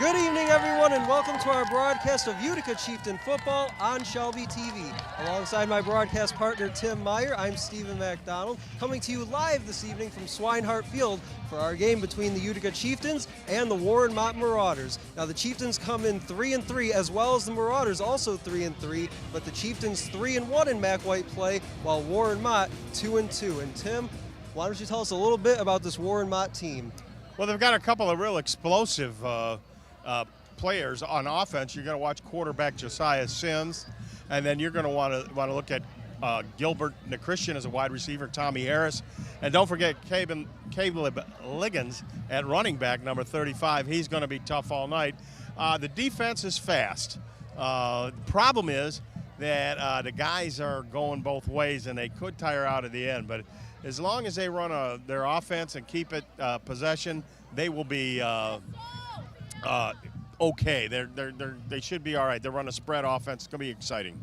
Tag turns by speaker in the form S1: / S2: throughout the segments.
S1: Good evening, everyone, and welcome to our broadcast of Utica Chieftain football on Shelby TV. Alongside my broadcast partner, Tim Meyer, I'm Stephen McDonald, coming to you live this evening from Swinehart Field for our game between the Utica Chieftains and the Mott Marauders. Now, the Chieftains come in 3-3, as well as the Marauders also 3-3, but the Chieftains 3-1 in MAC White play, while Mott 2-2. And Tim, why don't you tell us a little bit about this Mott team?
S2: Well, they've got a couple of real explosive players on offense. You're going to watch quarterback Josiah Sims, and then you're going to want to look at Gilbert Christian as a wide receiver, Tommy Harris, and don't forget Caleb Liggins at running back, number 35. He's going to be tough all night. The defense is fast. The problem is that the guys are going both ways, and they could tire out at the end. But as long as they run their offense and keep it possession, they will be okay. They should be all right. They run a spread offense. It's going to be exciting.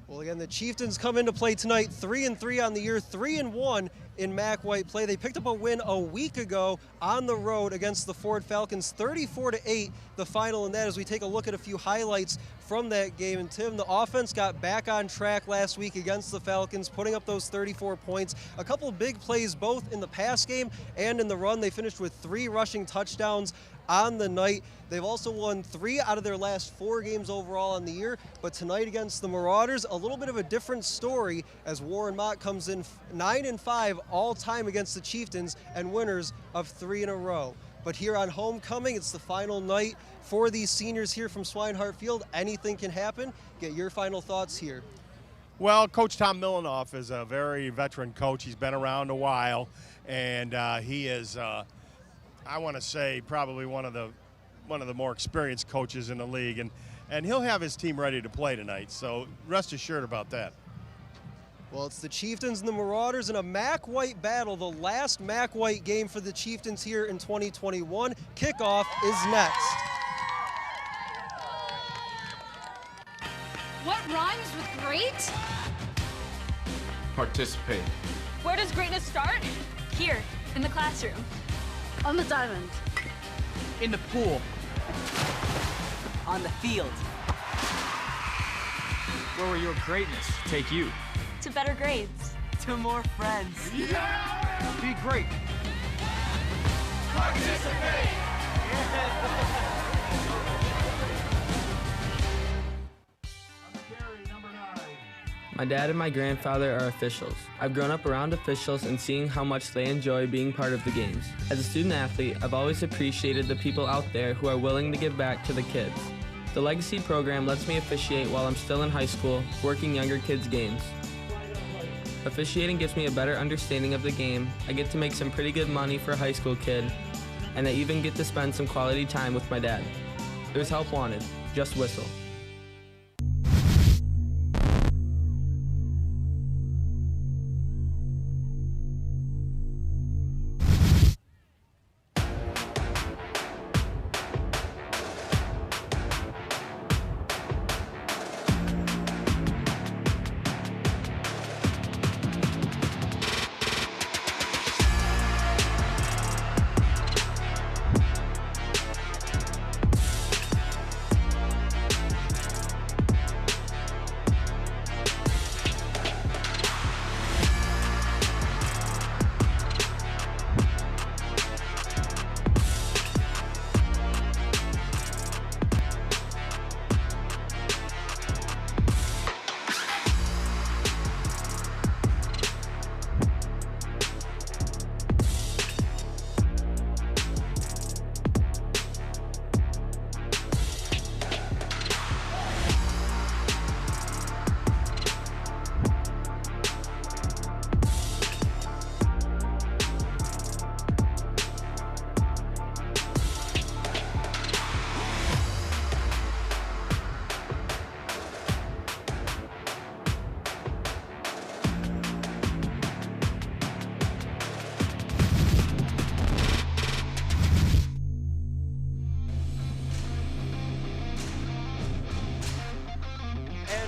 S1: Well, again, the Chieftains come into play tonight 3-3 on the year, 3-1 in MAC White play. They picked up a win a week ago on the road against the Ford Falcons, 34-8, the final in that, as we take a look at a few highlights from that game. And Tim, the offense got back on track last week against the Falcons, putting up those 34 points. A couple of big plays both in the pass game and in the run. They finished with 3 rushing touchdowns on the night. They've also won 3 out of their last 4 games overall on the year, but tonight against the Marauders, a little bit of a different story as Mott comes in 9-5 all time against the Chieftains and winners of 3 in a row. But here on homecoming, it's the final night for these seniors here from Swinehart Field. Anything can happen. Get your final thoughts here.
S2: Well, Coach Tom Millinoff is a very veteran coach. He's been around a while, and he is I want to say probably one of the more experienced coaches in the league, and he'll have his team ready to play tonight, so rest assured about that.
S1: Well, it's the Chieftains and the Marauders in a MAC White battle, the last MAC White game for the Chieftains here in 2021. Kickoff is next.
S3: What rhymes with great?
S4: Participate.
S3: Where does greatness start? Here, in the classroom. On the diamond.
S5: In the pool. On the field.
S4: Where will your greatness take you?
S3: To better grades.
S5: To more friends.
S4: Yeah! Be great.
S2: Participate!
S6: My dad and my grandfather are officials. I've grown up around officials and seeing how much they enjoy being part of the games. As a student athlete, I've always appreciated the people out there who are willing to give back to the kids. The Legacy program lets me officiate while I'm still in high school, working younger kids' games. Officiating gives me a better understanding of the game. I get to make some pretty good money for a high school kid, and I even get to spend some quality time with my dad. There's help wanted. Just whistle.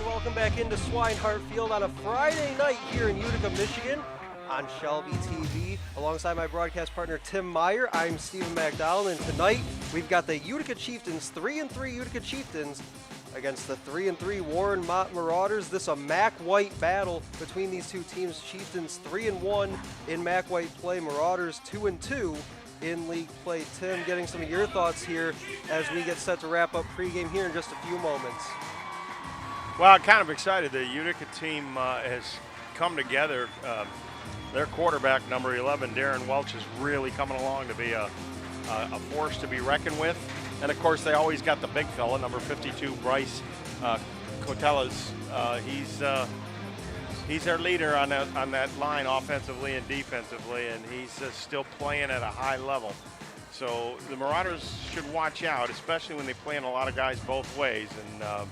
S6: Welcome back into Swinehart Field on a Friday night here in Utica, Michigan.
S1: on Shelby TV. Alongside my broadcast partner Tim Meyer, I'm Stephen McDowell, and tonight we've got the Utica Chieftains, 3-3 Utica Chieftains against the 3-3 Warren Mott Marauders. This is a MAC White battle between these two teams. Chieftains 3-1 in MAC White play, Marauders 2-2 in league play. Tim, getting some of your thoughts here as we get set to wrap up pregame here in just a few moments.
S2: Well, I'm kind of excited. The Utica team has come together. Their quarterback, number 11, Darren Welch, is really coming along to be a force to be reckoned with. And, of course, they always got the big fella, number 52, Bryce Cotellas. He's their leader on that line offensively and defensively, and he's still playing at a high level. So the Marauders should watch out, especially when they play in a lot of guys both ways. And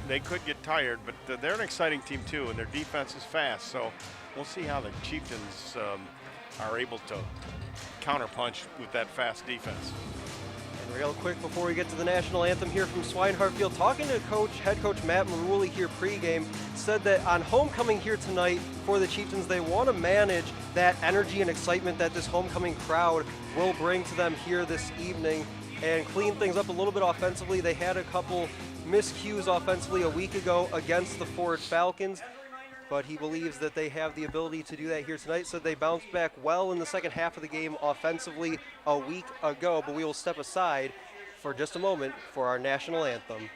S2: they could get tired, but they're an exciting team too, and their defense is fast. So we'll see how the Chieftains are able to counterpunch with that fast defense.
S1: And real quick before we get to the national anthem here from Swinehart Field, talking to head coach Matt Maruli here pregame, said that on homecoming here tonight for the Chieftains, they want to manage that energy and excitement that this homecoming crowd will bring to them here this evening and clean things up a little bit offensively. They had a couple miscues offensively a week ago against the Ford Falcons, but he believes that they have the ability to do that here tonight. So they bounced back well in the second half of the game offensively a week ago, but we will step aside for just a moment for our national anthem.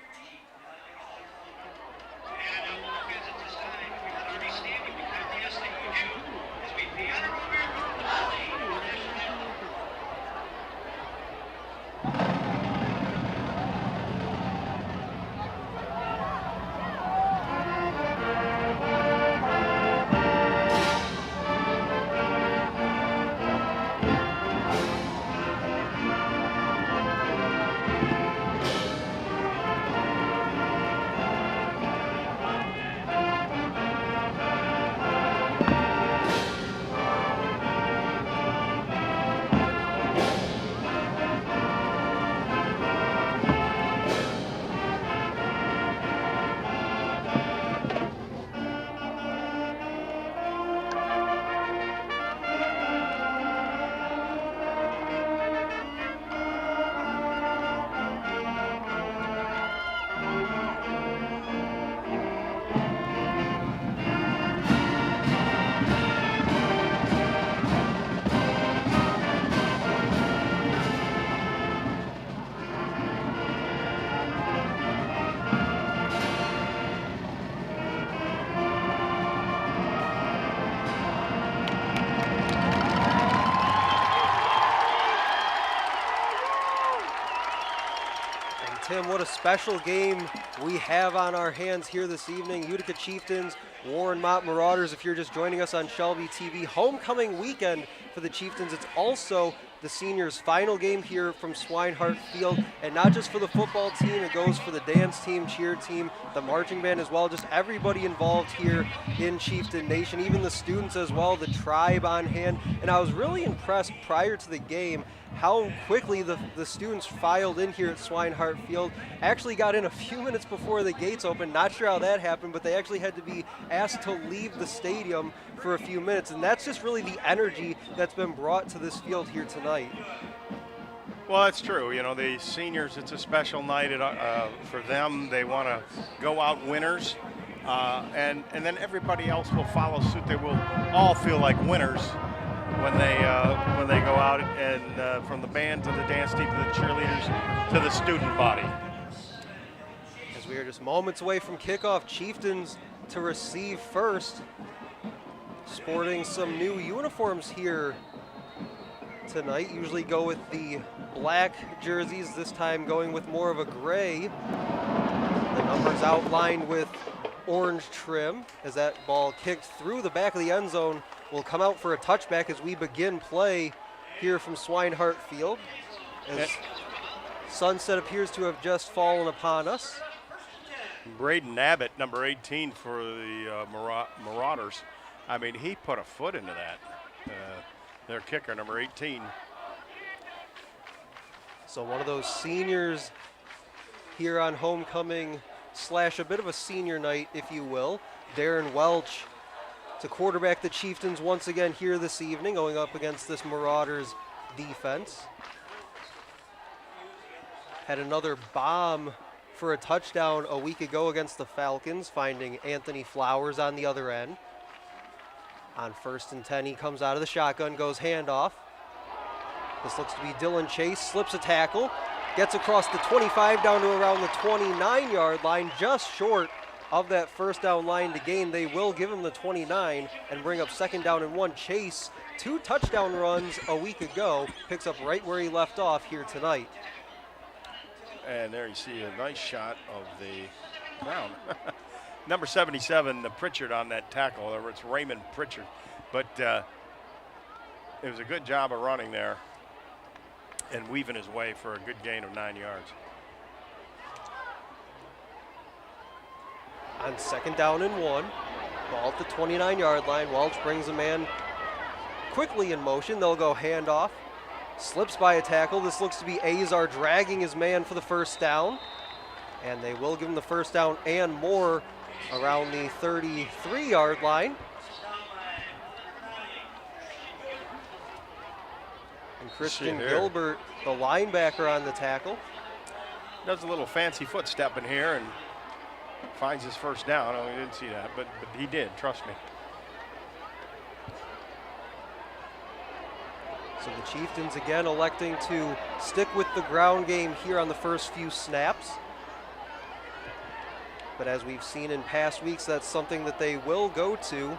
S1: Tim, what a special game we have on our hands here this evening. Utica Chieftains, Warren Mott Marauders. If you're just joining us on Shelby TV, homecoming weekend for the Chieftains. It's also the seniors' final game here from Swinehart Field, and not just for the football team, it goes for the dance team, cheer team, the marching band as well, just everybody involved here in Chieftain Nation, even the students as well, the tribe on hand. And I was really impressed prior to the game how quickly the students filed in here at Swinehart Field. Actually got in a few minutes before the gates opened. Not sure how that happened, but they actually had to be asked to leave the stadium for a few minutes. And that's just really the energy that's been brought to this field here tonight.
S2: Well, that's true. You know, the seniors, it's a special night for them. They want to go out winners. And then everybody else will follow suit. They will all feel like winners when they go out, and from the band to the dance team to the cheerleaders to the student body.
S1: As we are just moments away from kickoff, Chieftains to receive first, sporting some new uniforms here tonight. Usually go with the black jerseys, this time going with more of a gray. The numbers outlined with orange trim as that ball kicked through the back of the end zone will come out for a touchback as we begin play here from Swinehart Field. As sunset appears to have just fallen upon us.
S2: Braden Abbott, number 18 for the Marauders. I mean, he put a foot into that. Their kicker, number 18.
S1: So one of those seniors here on homecoming / a bit of a senior night, if you will. Darren Welch to quarterback the Chieftains once again here this evening, going up against this Marauders defense. Had another bomb for a touchdown a week ago against the Falcons, finding Anthony Flowers on the other end. On 1st and 10, he comes out of the shotgun, goes handoff. This looks to be Dylan Chase, slips a tackle, gets across the 25 down to around the 29-yard line, just short of that first down line to gain. They will give him the 29 and bring up 2nd down and 1. Chase, 2 touchdown runs a week ago, picks up right where he left off here tonight.
S2: And there you see a nice shot of the ground. Number 77, Pritchard on that tackle. It's Raymond Pritchard. But it was a good job of running there and weaving his way for a good gain of 9 yards.
S1: On 2nd down and 1, ball at the 29-yard line. Welch brings a man quickly in motion. They'll go handoff. Slips by a tackle. This looks to be Azar dragging his man for the first down. And they will give him the first down and more around the 33-yard line. And Christian Gilbert, the linebacker, on the tackle.
S2: Does a little fancy foot step in here and finds his first down. Oh, we didn't see that, but he did, trust me.
S1: So the Chieftains again electing to stick with the ground game here on the first few snaps. But as we've seen in past weeks, that's something that they will go to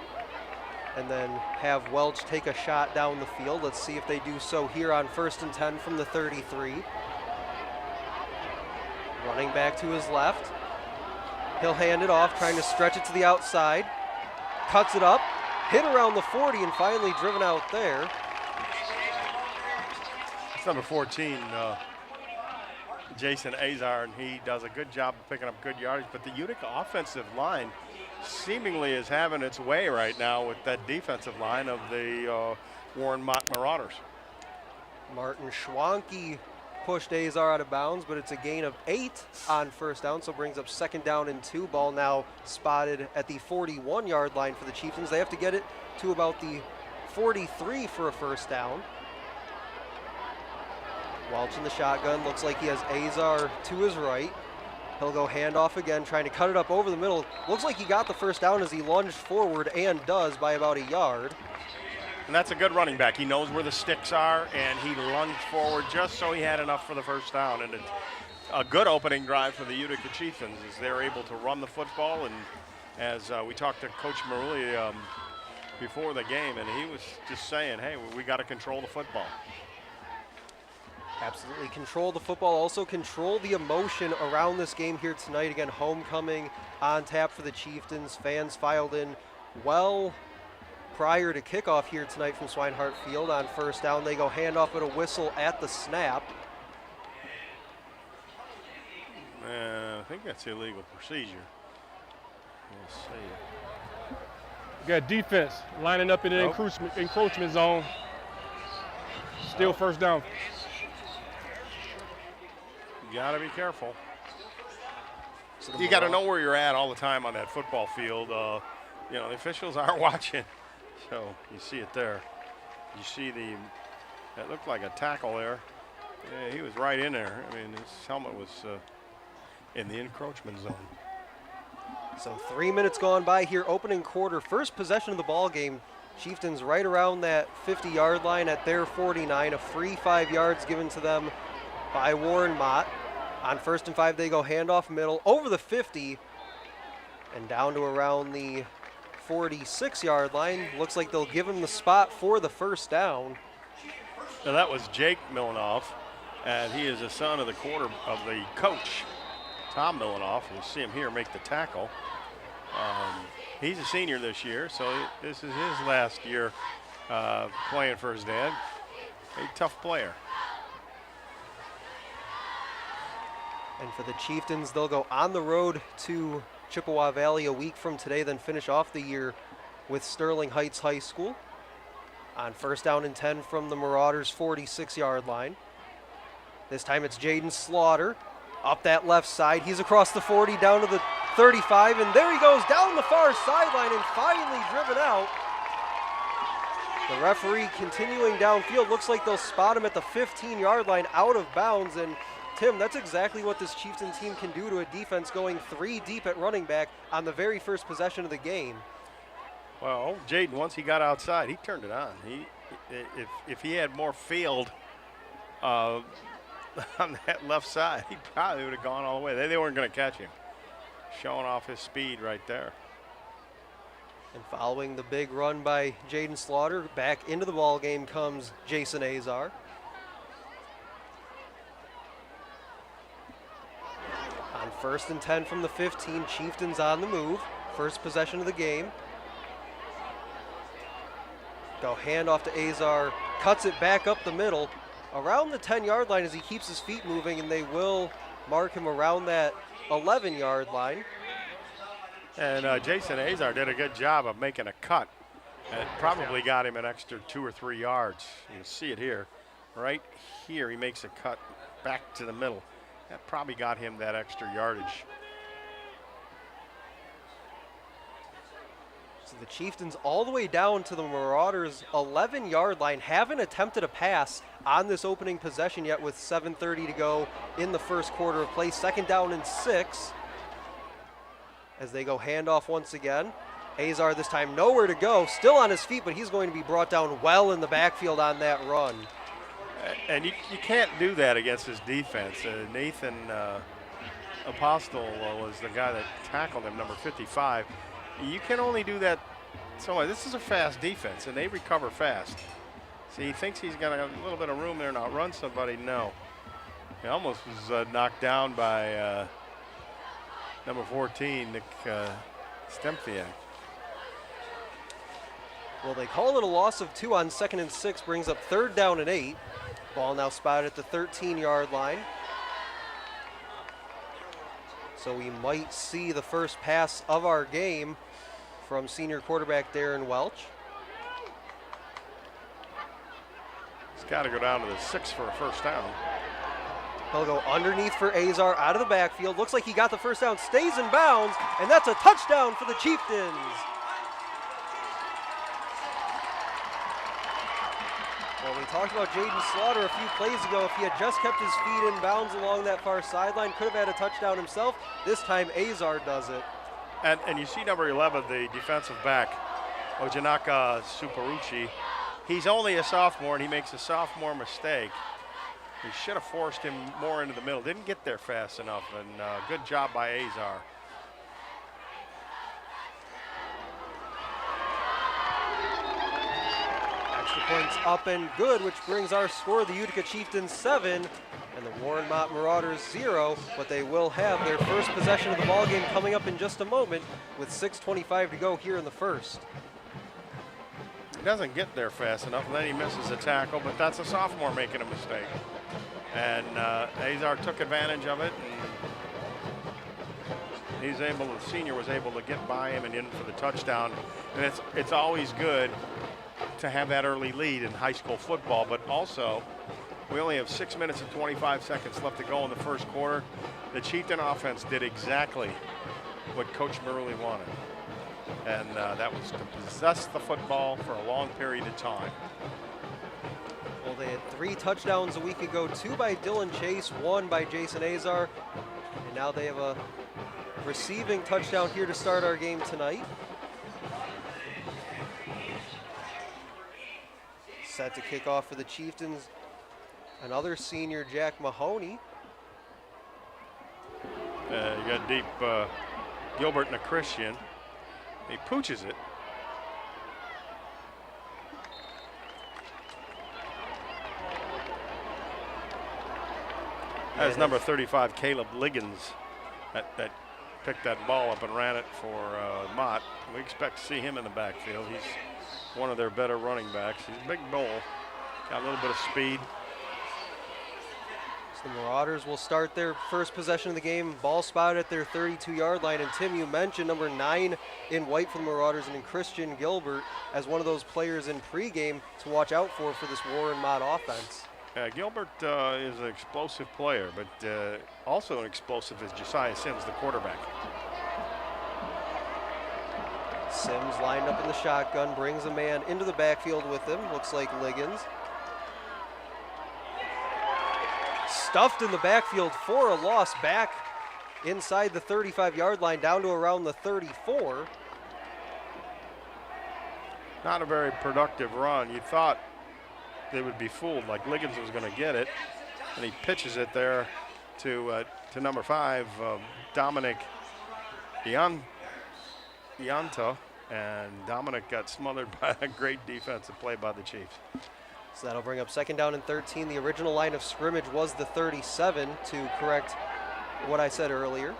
S1: and then have Welch take a shot down the field. Let's see if they do so here on 1st and 10 from the 33. Running back to his left. He'll hand it off, trying to stretch it to the outside. Cuts it up, hit around the 40, and finally driven out there.
S2: It's number 14, Jason Azar, and he does a good job of picking up good yardage. But the Utica offensive line seemingly is having its way right now with that defensive line of the Warren Mott Marauders.
S1: Martin Schwanke pushed Azar out of bounds, but it's a gain of 8 on first down, so brings up 2nd down and 2. Ball now spotted at the 41-yard line for the Chieftains. They have to get it to about the 43 for a first down. Welch in the shotgun, looks like he has Azar to his right. He'll go handoff again, trying to cut it up over the middle. Looks like he got the first down as he lunged forward, and does by about a yard.
S2: And that's a good running back. He knows where the sticks are, and he lunged forward just so he had enough for the first down. And it's a good opening drive for the Utica Chieftains as they're able to run the football. And as we talked to Coach Marulli before the game, and he was just saying, hey, we got to control the football.
S1: Absolutely control the football, also control the emotion around this game here tonight. Again, homecoming on tap for the Chieftains. Fans filed in well prior to kickoff here tonight from Swinehart Field. On first down, they go handoff with a whistle at the snap.
S2: I think that's illegal procedure. We'll see.
S7: You got defense lining up in the encroachment zone. Still first down.
S2: You got to be careful. So you got to know where you're at all the time on that football field. You know, the officials are watching. So you see it there. You see that looked like a tackle there. Yeah, he was right in there. I mean, his helmet was in the encroachment zone.
S1: So 3 minutes gone by here, opening quarter. First possession of the ball game. Chieftains right around that 50-yard line at their 49. A free 5 yards given to them by Warren Mott. On 1st and 5, they go handoff middle over the 50 and down to around the 46-yard line. Looks like they'll give him the spot for the first down.
S2: Now that was Jake Milanoff, and he is the son of the coach, Tom Milanoff. You'll see him here make the tackle. He's a senior this year, so this is his last year playing for his dad. A tough player.
S1: And for the Chieftains, they'll go on the road to Chippewa Valley a week from today, then finish off the year with Sterling Heights High School. On 1st down and 10 from the Marauders' 46-yard line. This time it's Jaden Slaughter up that left side. He's across the 40 down to the 35, and there he goes down the far sideline and finally driven out. The referee continuing downfield. Looks like they'll spot him at the 15-yard line out of bounds. And Tim, that's exactly what this Chieftain team can do to a defense going 3 deep at running back on the very first possession of the game.
S2: Well, Jaden, once he got outside, he turned it on. If he had more field on that left side, he probably would have gone all the way. They weren't going to catch him. Showing off his speed right there.
S1: And following the big run by Jaden Slaughter, back into the ball game comes Jason Azar. On 1st and 10 from the 15, Chieftains on the move. First possession of the game. Go handoff to Azar, cuts it back up the middle, around the 10-yard line as he keeps his feet moving, and they will mark him around that 11-yard line.
S2: And Jason Azar did a good job of making a cut. And it probably got him an extra 2 or 3 yards. You can see it here. Right here, he makes a cut back to the middle. That probably got him that extra yardage.
S1: So the Chieftains all the way down to the Marauders' 11-yard line. Haven't attempted a pass on this opening possession yet with 7:30 to go in the first quarter of play. 2nd down and 6. As they go handoff once again. Azar this time nowhere to go, still on his feet, but he's going to be brought down well in the backfield on that run.
S2: And you can't do that against his defense. Nathan Apostle was the guy that tackled him, number 55. You can only do that so much. This is a fast defense, and they recover fast. See, he thinks he's got a little bit of room there and outrun somebody. No. He almost was knocked down by number 14, Nick Stemphiak.
S1: Well, they call it a loss of 2 on 2nd and 6, brings up 3rd down and 8. Ball now spotted at the 13-yard line. So we might see the first pass of our game from senior quarterback Darren Welch.
S2: He's got to go down to the 6 for a first down.
S1: He'll go underneath for Azar out of the backfield. Looks like he got the first down, stays in bounds, and that's a touchdown for the Chieftains. Well, we talked about Jaden Slaughter a few plays ago. If he had just kept his feet in bounds along that far sideline, could have had a touchdown himself. This time, Azar does it.
S2: And you see number 11, the defensive back, Ojanaka Suparuchi. He's only a sophomore, and he makes a sophomore mistake. He should have forced him more into the middle. Didn't get there fast enough, and good job by Azar.
S1: Extra points up and good, which brings our score, the Utica Chieftains 7 and the Warren Mott Marauders 0, but they will have their first possession of the ballgame coming up in just a moment with 6:25 to go here in the first.
S2: He doesn't get there fast enough, and then he misses a tackle, but that's a sophomore making a mistake. And Azar took advantage of it, and the senior was able to get by him and in for the touchdown. And it's always good to have that early lead in high school football, but also we only have 6 minutes and 25 seconds left to go in the first quarter. The Chieftain offense did exactly what Coach Maruli wanted, and that was to possess the football for a long period of time.
S1: Well, they had 3 touchdowns a week ago, 2 by Dylan Chase, 1 by Jason Azar, and now they have a receiving touchdown here to start our game tonight. Set to kick off for the Chieftains, another senior, Jack Mahoney.
S2: You got deep Gilbert Christian. He pooches it. That's number 35, Caleb Liggins, that picked that ball up and ran it for Mott. We expect to see him in the backfield. He's one of their better running backs. He's a big bull, got a little bit of speed.
S1: So the Marauders will start their first possession of the game. Ball spotted at their 32-yard line. And Tim, you mentioned number 9 in white for the Marauders and in Christian Gilbert as one of those players in pregame to watch out for this Warren Mott offense.
S2: Gilbert is an explosive player, but also an explosive is Josiah Sims, the quarterback.
S1: Sims lined up in the shotgun, brings a man into the backfield with him. Looks like Liggins. Stuffed in the backfield for a loss, back inside the 35-yard line, down to around the 34.
S2: Not a very productive run. You thought they would be fooled, like Liggins was going to get it, and he pitches it there to number 5, Dominic Ianta, and Dominic got smothered by a great defensive play by the Chiefs.
S1: So that'll bring up 2nd down and 13. The original line of scrimmage was the 37, to correct what I said earlier.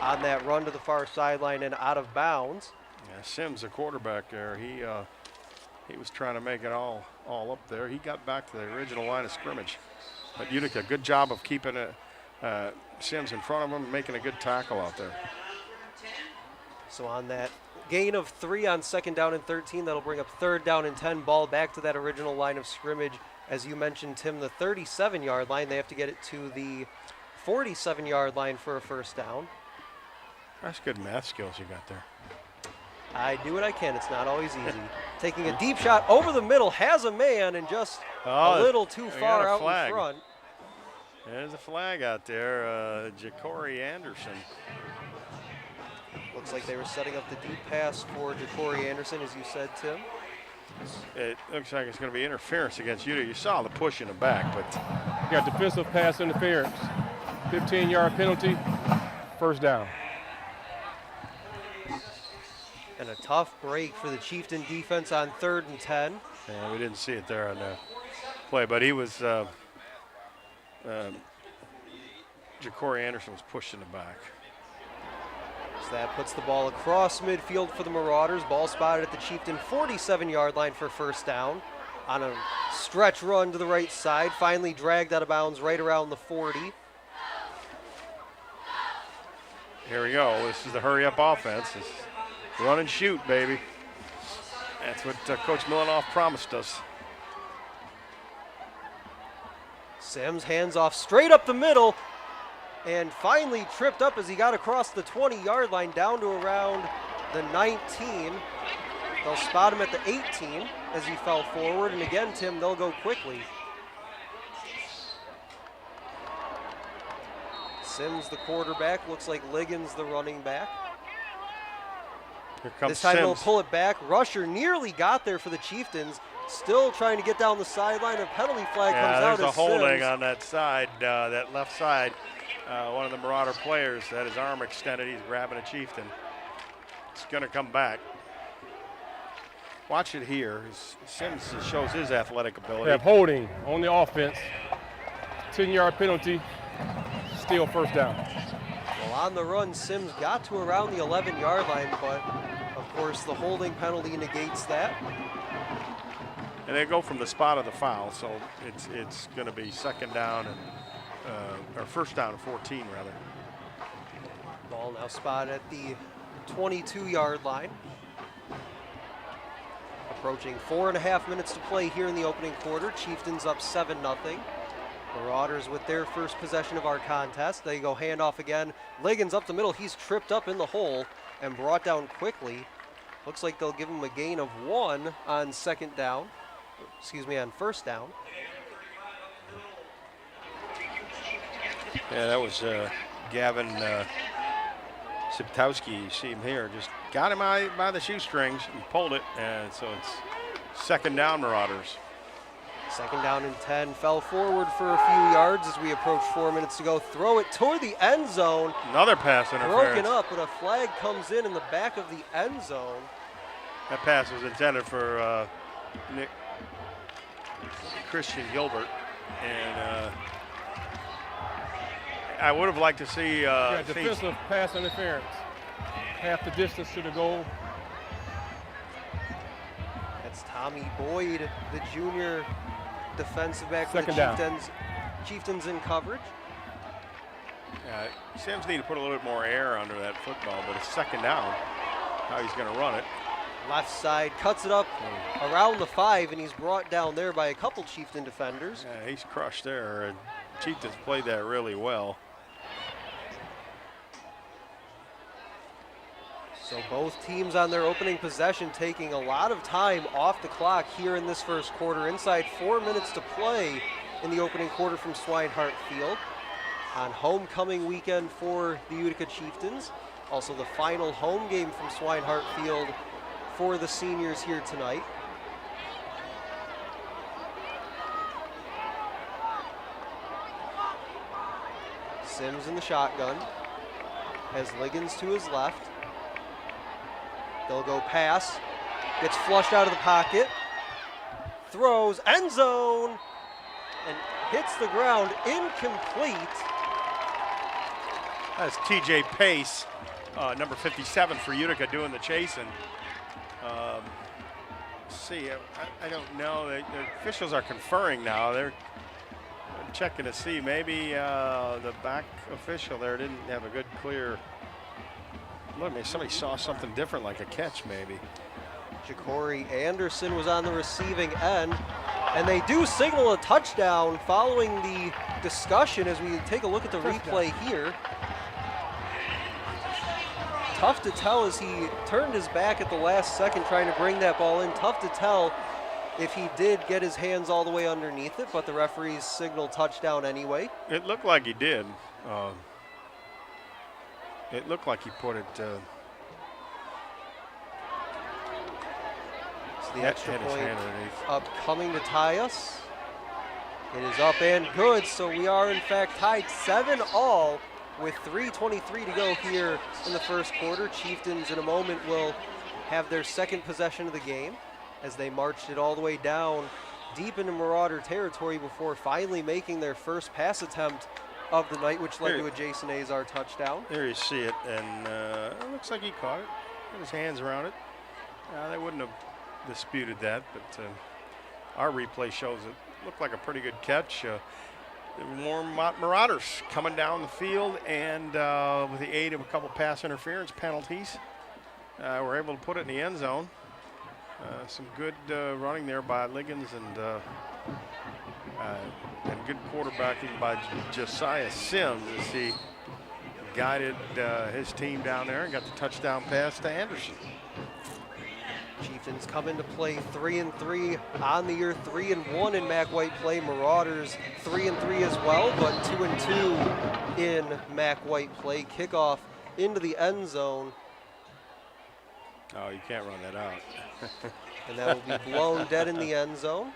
S1: On that run to the far sideline and out of bounds.
S2: Yeah, Sims, the quarterback there, he was trying to make it all up there. He got back to the original line of scrimmage. But Utica, good job of keeping Sims in front of him, making a good tackle out there.
S1: So on that gain of 3 on 2nd down and 13, that'll bring up 3rd down and 10. Ball back to that original line of scrimmage. As you mentioned, Tim, the 37-yard line. They have to get it to the 47-yard line for a 1st down.
S2: That's good math skills you got there.
S1: I do what I can. It's not always easy. Taking a deep shot over the middle, has a man, and just a little too far out in front.
S2: There's a flag out there, Ja'Cory Anderson.
S1: Looks like they were setting up the deep pass for Ja'Cory Anderson, as you said, Tim.
S2: It looks like it's going to be interference against Utica. You saw the push in the back, but
S7: You got defensive pass interference. 15-yard penalty, 1st down.
S1: And a tough break for the Chieftain defense on 3rd and 10.
S2: yeah, we didn't see it there on the play, but he was Ja'Cory Anderson was pushed in the back.
S1: So that puts the ball across midfield for the Marauders. Ball spotted at the Chieftain 47-yard line for 1st down. On a stretch run to the right side, finally dragged out of bounds right around the 40.
S2: Here we go. This is the hurry-up offense. It's run and shoot, baby. That's what Coach Milanoff promised us.
S1: Sims hands off straight up the middle, and finally tripped up as he got across the 20-yard line down to around the 19. They'll spot him at the 18 as he fell forward, and again, Tim, they'll go quickly. Sims the quarterback, looks like Liggins the running back.
S2: Here comes
S1: This time
S2: Sims.
S1: they'll pull it back. Rusher nearly got there for the Chieftains, still trying to get down the sideline. A penalty flag comes out
S2: there's
S1: as
S2: a holding
S1: Sims.
S2: on that side, that left side. One of the Marauder players had his arm extended. He's grabbing a Chieftain. It's going to come back. Watch it here. Sims shows his athletic ability.
S7: They have holding on the offense. 10-yard penalty, still 1st down.
S1: Well, on the run, Sims got to around the 11-yard line, but of course the holding penalty negates that.
S2: And they go from the spot of the foul, so it's going to be 2nd down and or 1st down and 14 rather.
S1: Ball now spotted at the 22-yard line. Approaching 4.5 minutes to play here in the opening quarter. Chieftains up 7-0. Marauders with their first possession of our contest. They go handoff again. Liggins up the middle. He's tripped up in the hole and brought down quickly. Looks like they'll give him a gain of 1 on 2nd down. Excuse me, on 1st down.
S2: Yeah, that was Gavin Siptowski. You see him here. Just got him by the shoestrings and pulled it. And so it's 2nd down, Marauders.
S1: 2nd down and 10. Fell forward for a few yards as we approach 4 minutes to go. Throw it toward the end zone.
S2: Another pass interference.
S1: Broken up, but a flag comes in the back of the end zone.
S2: That pass was intended for Christian Gilbert. And I would have liked to see
S7: Defensive pass interference. Half the distance to the goal.
S1: That's Tommy Boyd, the junior defensive back for the
S7: 2nd down.
S1: Chieftains in coverage.
S2: Sims need to put a little bit more air under that football, but it's 2nd down. How he's going to run it.
S1: Left side, cuts it up around the 5, and he's brought down there by a couple Chieftain defenders.
S2: Yeah, he's crushed there. And Chieftains played that really well.
S1: So both teams on their opening possession taking a lot of time off the clock here in this first quarter. Inside 4 minutes to play in the opening quarter from Swinehart Field. On homecoming weekend for the Utica Chieftains. Also the final home game from Swinehart Field for the seniors here tonight. Sims in the shotgun. Has Liggins to his left. They'll go pass. Gets flushed out of the pocket. Throws, end zone, and hits the ground, incomplete.
S2: That's TJ Pace, number 57 for Utica, doing the chasing. See, I don't know. The officials are conferring now. They're checking to see. Maybe the back official there didn't have a good, clear look. Maybe somebody saw something different, like a catch, maybe.
S1: Ja'Cory Anderson was on the receiving end, and they do signal a touchdown following the discussion as we take a look at the replay here. Tough to tell as he turned his back at the last second trying to bring that ball in. Tough to tell if he did get his hands all the way underneath it, but the referees signaled touchdown anyway.
S2: It looked like he did. It looked like he put it.
S1: So the extra point upcoming to tie us. It is up and good, so we are in fact tied 7-all with 3:23 to go here in the first quarter. Chieftains in a moment will have their second possession of the game as they marched it all the way down deep into Marauder territory before finally making their first pass attempt of the night, which led to a Jason Azar touchdown.
S2: There you see it, and it looks like he caught it. Got his hands around it. They wouldn't have disputed that, but our replay shows it looked like a pretty good catch. The warm Mott Marauders coming down the field, and with the aid of a couple pass interference penalties, we're able to put it in the end zone. Some good running there by Liggins and good quarterbacking by Josiah Sims as he guided his team down there and got the touchdown pass to Anderson.
S1: Chieftains come into play 3-3 on the year, 3-1 in MAC White play. Marauders 3-3 as well, but 2-2 in MAC White play. Kickoff into the end zone.
S2: Oh, you can't run that out.
S1: And that will be blown dead in the end zone.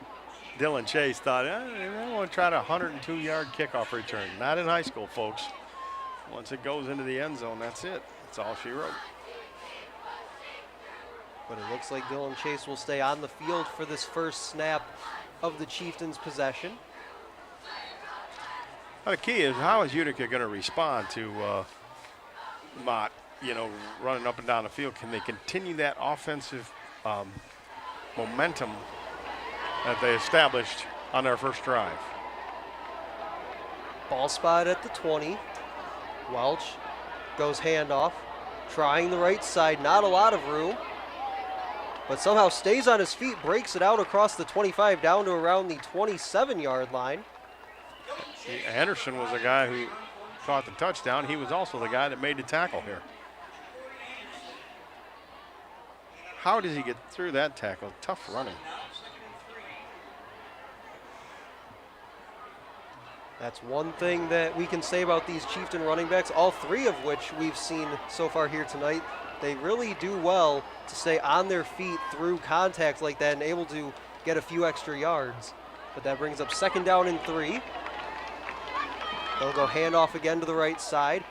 S2: Dylan Chase thought, I want to try a 102-yard kickoff return. Not in high school, folks. Once it goes into the end zone, that's it. That's all she wrote.
S1: But it looks like Dylan Chase will stay on the field for this first snap of the Chieftains' possession.
S2: Well, the key is, how is Utica going to respond to Mott, running up and down the field? Can they continue that offensive momentum that they established on their first drive?
S1: Ball spot at the 20. Welch goes handoff, trying the right side, not a lot of room, but somehow stays on his feet, breaks it out across the 25 down to around the 27-yard line.
S2: Anderson was the guy who caught the touchdown. He was also the guy that made the tackle here. How does he get through that tackle? Tough running.
S1: That's one thing that we can say about these Chieftain running backs, all three of which we've seen so far here tonight. They really do well to stay on their feet through contact like that and able to get a few extra yards. But that brings up second down and 3. They'll go handoff again to the right side.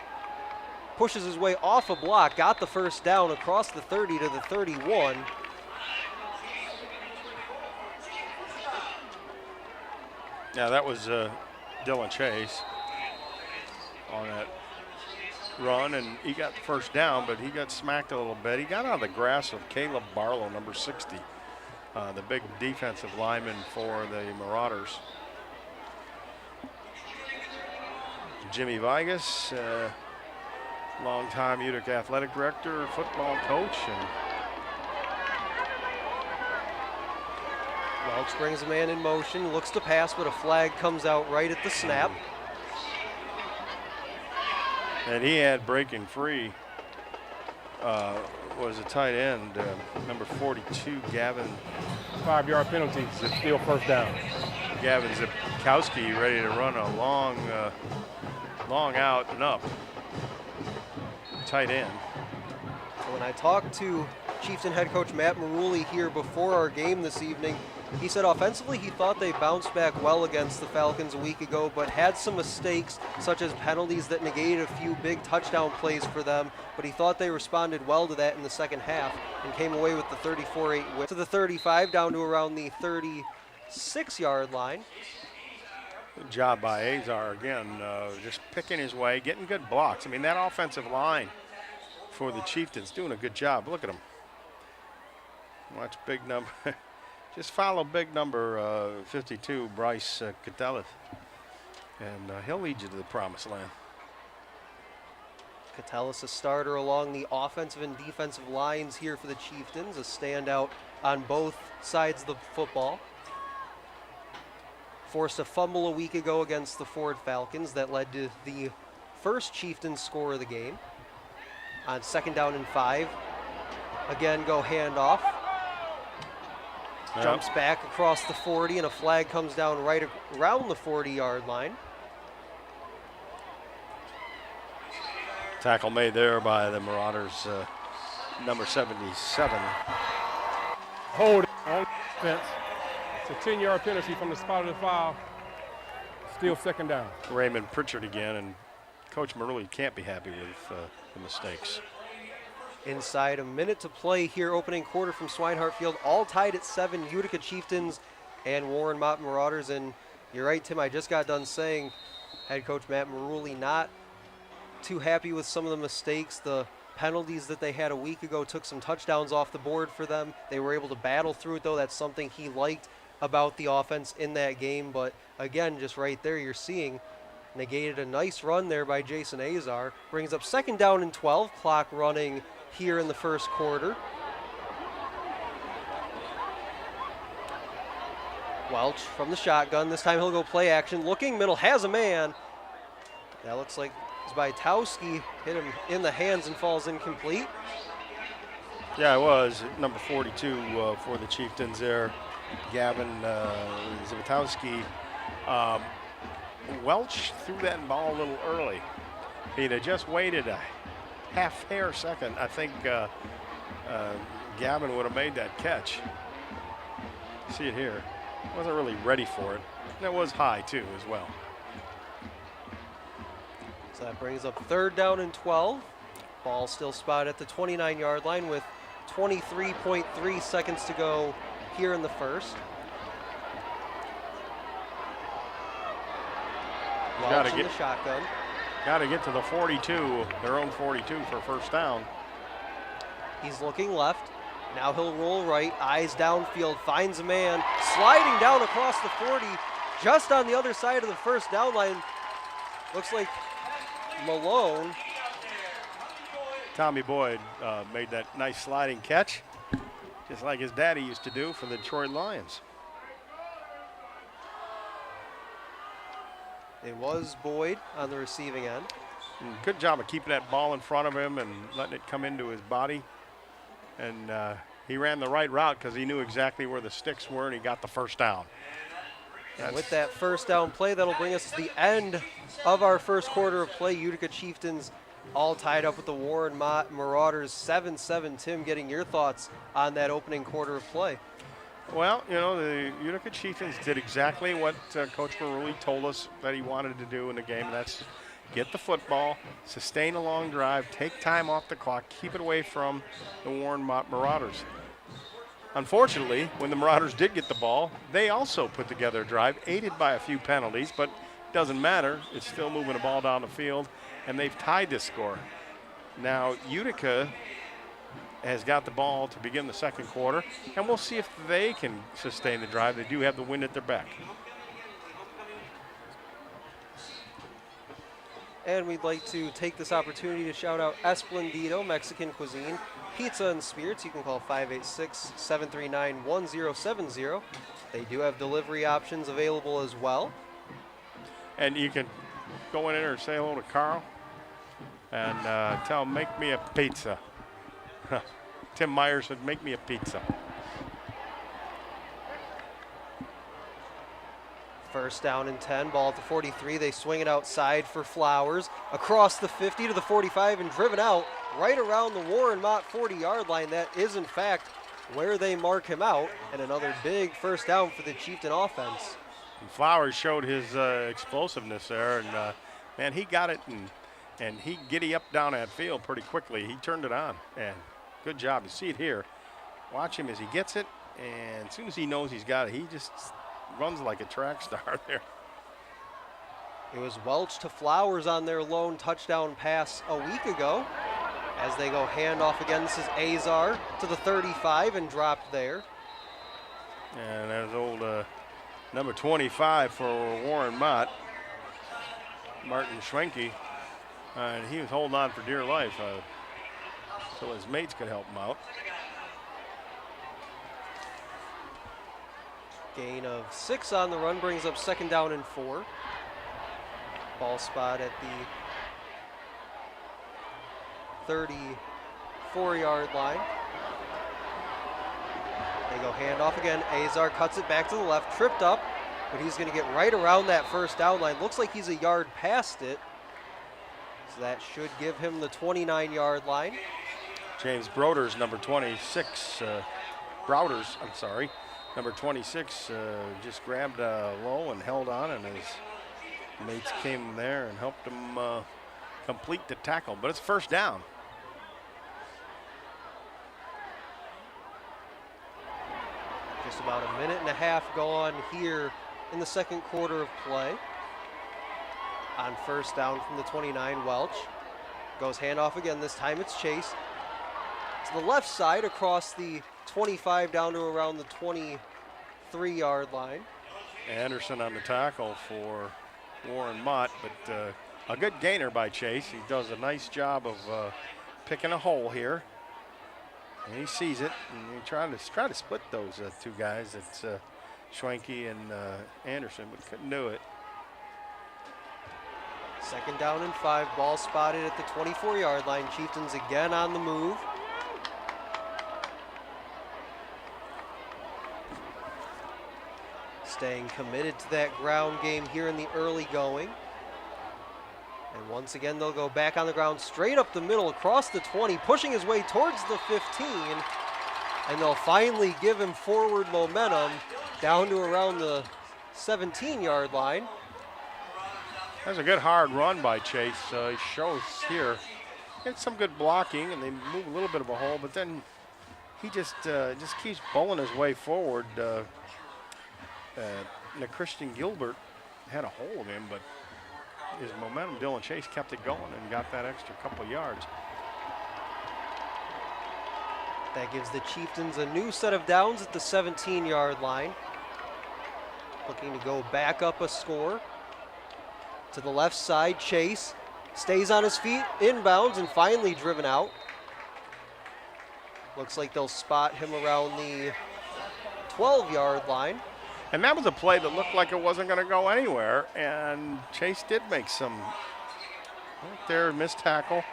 S1: Pushes his way off a block, got the first down across the 30 to the 31.
S2: Yeah, that was Dylan Chase on that run, and he got the first down, but he got smacked a little bit. He got on the grass of Caleb Barlow, number 60, the big defensive lineman for the Marauders. Jimmy Vigas, longtime Utica athletic director, football coach, and
S1: Welch brings a man in motion, looks to pass, but a flag comes out right at the snap.
S2: And he had breaking free was a tight end, number 42, Gavin.
S7: 5-yard penalty, still first down.
S2: Gavin Zipkowski ready to run a long out and up. Tight end.
S1: When I talked to Chieftain head coach Matt Marulli here before our game this evening, he said offensively he thought they bounced back well against the Falcons a week ago, but had some mistakes such as penalties that negated a few big touchdown plays for them, but he thought they responded well to that in the second half and came away with the 34-8 win to the 35 down to around the 36-yard line.
S2: Good job by Azar again, just picking his way, getting good blocks. I mean, that offensive line for the Chieftains doing a good job. Look at him. Watch big number. Just follow big number 52, Bryce Catellis, and he'll lead you to the promised land.
S1: Catellis, a starter along the offensive and defensive lines here for the Chieftains, a standout on both sides of the football. Forced a fumble a week ago against the Ford Falcons that led to the first Chieftains score of the game. On 2nd down and 5, again go handoff. Jumps back across the 40 and a flag comes down right around the 40-yard line.
S2: Tackle made there by the Marauders, number 77.
S7: Hold it on defense. It's a 10-yard penalty from the spot of the foul. Still 2nd down.
S2: Raymond Pritchard again, and Coach Marulli can't be happy with the mistakes.
S1: Inside a minute to play here, opening quarter from Swinehart Field, all tied at 7, Utica Chieftains and Warren Mott Marauders. And you're right, Tim, I just got done saying head coach Matt Marulli not too happy with some of the mistakes. The penalties that they had a week ago took some touchdowns off the board for them. They were able to battle through it, though. That's something he liked about the offense in that game. But again, just right there, you're seeing negated a nice run there by Jason Azar. Brings up 2nd down and 12, clock running here in the first quarter. Welch from the shotgun. This time he'll go play action. Looking middle, has a man. That looks like Zbytowski hit him in the hands and falls incomplete.
S2: Yeah, it was number 42 for the Chieftains there. Gavin Zbytowski. Welch threw that ball a little early. He'd have just waited a half-hair second. I think Gavin would have made that catch. See it here. Wasn't really ready for it. And it was high, too, as well.
S1: So that brings up 3rd down and 12. Ball still spotted at the 29-yard line with 23.3 seconds to go here in the first. Welch in the shotgun.
S2: Got to get to the 42, their own 42 for first down.
S1: He's looking left. Now he'll roll right, eyes downfield, finds a man, sliding down across the 40, just on the other side of the first down line. Looks like Malone.
S2: Tommy Boyd made that nice sliding catch, just like his daddy used to do for the Detroit Lions.
S1: It was Boyd on the receiving end.
S2: Good job of keeping that ball in front of him and letting it come into his body. And he ran the right route because he knew exactly where the sticks were, and he got the first down.
S1: And with that first down play, that'll bring us to the end of our first quarter of play. Utica Chieftains all tied up with the Warren Mott Marauders 7-7. Tim, getting your thoughts on that opening quarter of play.
S2: Well, you know, the Utica Chieftains did exactly what Coach Marulli told us that he wanted to do in the game, and that's get the football, sustain a long drive, take time off the clock, keep it away from the Warren Mott Marauders. Unfortunately, when the Marauders did get the ball, they also put together a drive, aided by a few penalties, but it doesn't matter. It's still moving the ball down the field, and they've tied this score. Now, Utica has got the ball to begin the second quarter, and we'll see if they can sustain the drive. They do have the wind at their back.
S1: And we'd like to take this opportunity to shout out Esplendido Mexican Cuisine, Pizza and Spirits. You can call 586-739-1070. They do have delivery options available as well.
S2: And you can go in there and say hello to Carl and tell him, make me a pizza. Tim Myers said, make me a pizza.
S1: First down and 10, ball at the 43. They swing it outside for Flowers, across the 50 to the 45 and driven out right around the Warren Mott 40-yard line. That is, in fact, where they mark him out, and another big first down for the Chieftain offense.
S2: And Flowers showed his explosiveness there, and man, he got it, and he giddy up down that field pretty quickly. He turned it on, and good job. You see it here. Watch him as he gets it, and as soon as he knows he's got it, he just runs like a track star there.
S1: It was Welch to Flowers on their lone touchdown pass a week ago. As they go handoff again, this is Azar to the 35 and dropped there.
S2: And there's old number 25 for Warren Mott, Martin Schwenke. And he was holding on for dear life so his mates could help him out.
S1: Gain of 6 on the run brings up second down and 4. Ball spot at the 34-yard line. They go handoff again. Azar cuts it back to the left, tripped up, but he's going to get right around that first down line. Looks like he's a yard past it. So that should give him the 29-yard line.
S2: James Broders, number 26, Browders, I'm sorry. Number 26 just grabbed low and held on, and his mates came there and helped him complete the tackle. But it's first down.
S1: Just about a minute and a half gone here in the second quarter of play. On first down from the 29, Welch goes handoff again. This time it's Chase to the left side across the 25 down to around the 23-yard line.
S2: Anderson on the tackle for Warren Mott, but a good gainer by Chase. He does a nice job of picking a hole here. And he sees it, and he try to split those two guys. It's Schwenke and Anderson, but couldn't do it.
S1: Second down and 5, ball spotted at the 24-yard line. Chieftains again on the move. Staying committed to that ground game here in the early going. And once again, they'll go back on the ground, straight up the middle, across the 20, pushing his way towards the 15. And they'll finally give him forward momentum down to around the 17-yard line.
S2: That's a good hard run by Chase. He shows here. It's some good blocking, and they move a little bit of a hole, but then he just keeps bowling his way forward. Christian Gilbert had a hold of him, but his momentum, Dylan Chase kept it going and got that extra couple yards.
S1: That gives the Chieftains a new set of downs at the 17-yard line. Looking to go back up a score. To the left side, Chase stays on his feet, inbounds, and finally driven out. Looks like they'll spot him around the 12-yard line.
S2: And that was a play that looked like it wasn't going to go anywhere, and Chase did make some. Right there, missed tackle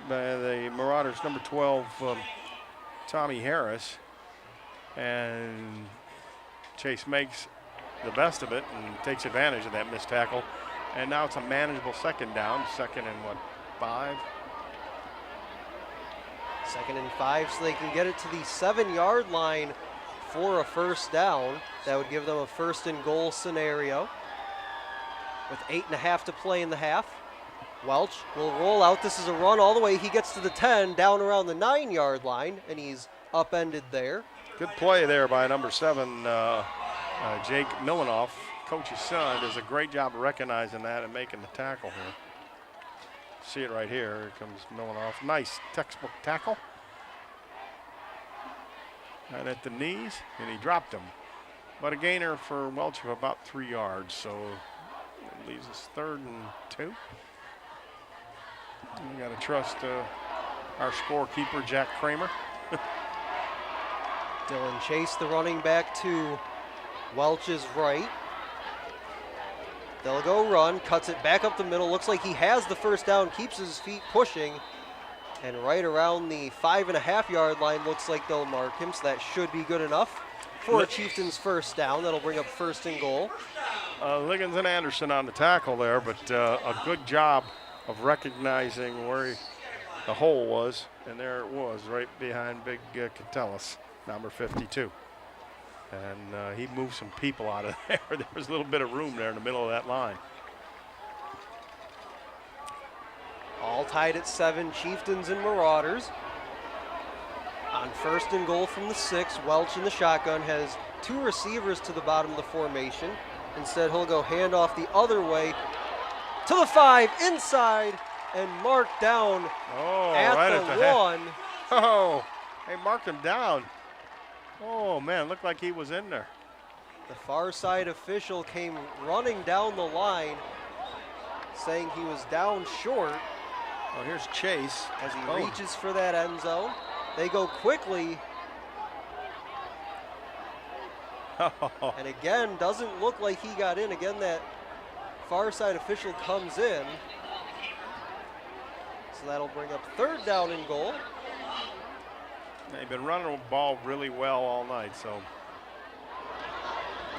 S2: by the Marauders, number 12, Tommy Harris. And Chase makes the best of it and takes advantage of that missed tackle. And now it's a manageable second down, second and 5?
S1: Second and 5, so they can get it to the 7-yard line for a first down. That would give them a first and goal scenario. With 8.5 to play in the half. Welch will roll out. This is a run all the way. He gets to the 10, down around the 9-yard line, and he's upended there.
S2: Good play there by number 7, Jake Milanoff. Coach's son does a great job of recognizing that and making the tackle here. See it right here. Here comes Milanoff. Nice textbook tackle. And at the knees, and he dropped him. But a gainer for Welch of about 3 yards, so it leaves us 3rd and 2. We got to trust our scorekeeper, Jack Kramer.
S1: Dylan Chase, the running back, to Welch's right. They'll go run, cuts it back up the middle. Looks like he has the first down, keeps his feet pushing. And right around the 5.5-yard line looks like they'll mark him, so that should be good enough for a Chieftains first down. That'll bring up 1st and goal.
S2: Liggins and Anderson on the tackle there, but a good job of recognizing where the hole was, and there it was, right behind Big Catellis, number 52. And he moved some people out of there. There was a little bit of room there in the middle of that line.
S1: All tied at 7, Chieftains and Marauders. On 1st and goal from the 6, Welch in the shotgun has 2 receivers to the bottom of the formation. Instead, he'll go handoff the other way to the 5, inside, and marked down at
S2: right
S1: the 1.
S2: Oh, they marked him down. Oh, man, looked like he was in there.
S1: The far side official came running down the line, saying he was down short.
S2: Oh, here's Chase.
S1: As he reaches for that end zone. They go quickly. And again, doesn't look like he got in. Again, that far side official comes in. So that'll bring up 3rd down and goal.
S2: They've been running the ball really well all night, so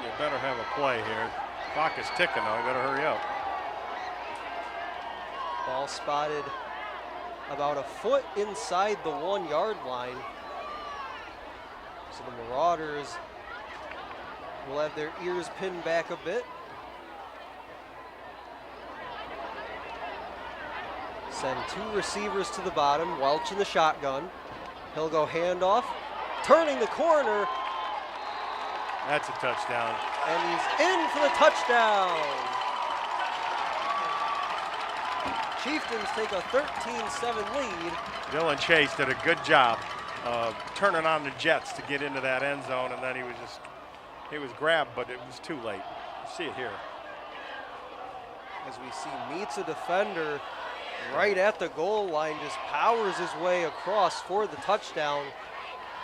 S2: you better have a play here. Clock is ticking now, you better hurry up.
S1: Ball spotted about a foot inside the 1-yard line. So the Marauders will have their ears pinned back a bit. Send 2 receivers to the bottom, Welch in the shotgun. He'll go handoff, turning the corner.
S2: That's a touchdown.
S1: And he's in for the touchdown. Chieftains take a 13-7 lead.
S2: Dylan Chase did a good job turning on the jets to get into that end zone, and then he was grabbed, but it was too late. You see it here.
S1: As we see meets a defender right at the goal line, just powers his way across for the touchdown.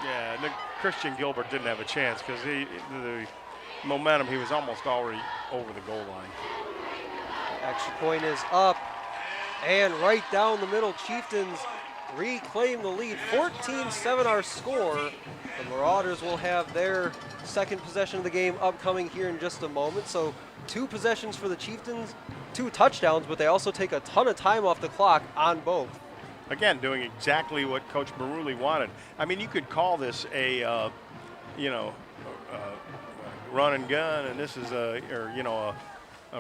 S2: Yeah, and Christian Gilbert didn't have a chance because the momentum, he was almost already over the goal line.
S1: Extra point is up, and right down the middle, Chieftains reclaim the lead. 14-7 our score. The Marauders will have their 2nd possession of the game upcoming here in just a moment. So 2 possessions for the Chieftains, 2 touchdowns, but they also take a ton of time off the clock on both.
S2: Again, doing exactly what Coach Maruli wanted. I mean, you could call this a, run and gun, and this is a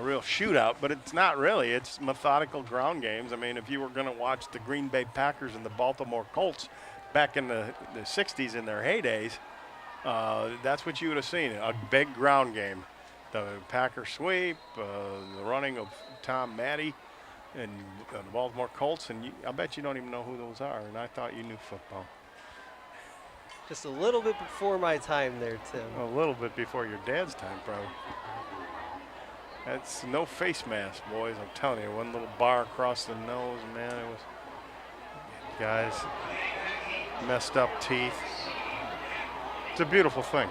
S2: real shootout, but it's not really. It's methodical ground games. I mean, if you were going to watch the Green Bay Packers and the Baltimore Colts back in the 60s in their heydays, that's what you would have seen, a big ground game. The Packer sweep, the running of Tom Matte and the Baltimore Colts, and I bet you don't even know who those are, and I thought you knew football.
S1: Just a little bit before my time there, Tim.
S2: A little bit before your dad's time, probably. That's no face mask, boys, I'm telling you. One little bar across the nose, man, it was, guys, messed up teeth. It's a beautiful thing.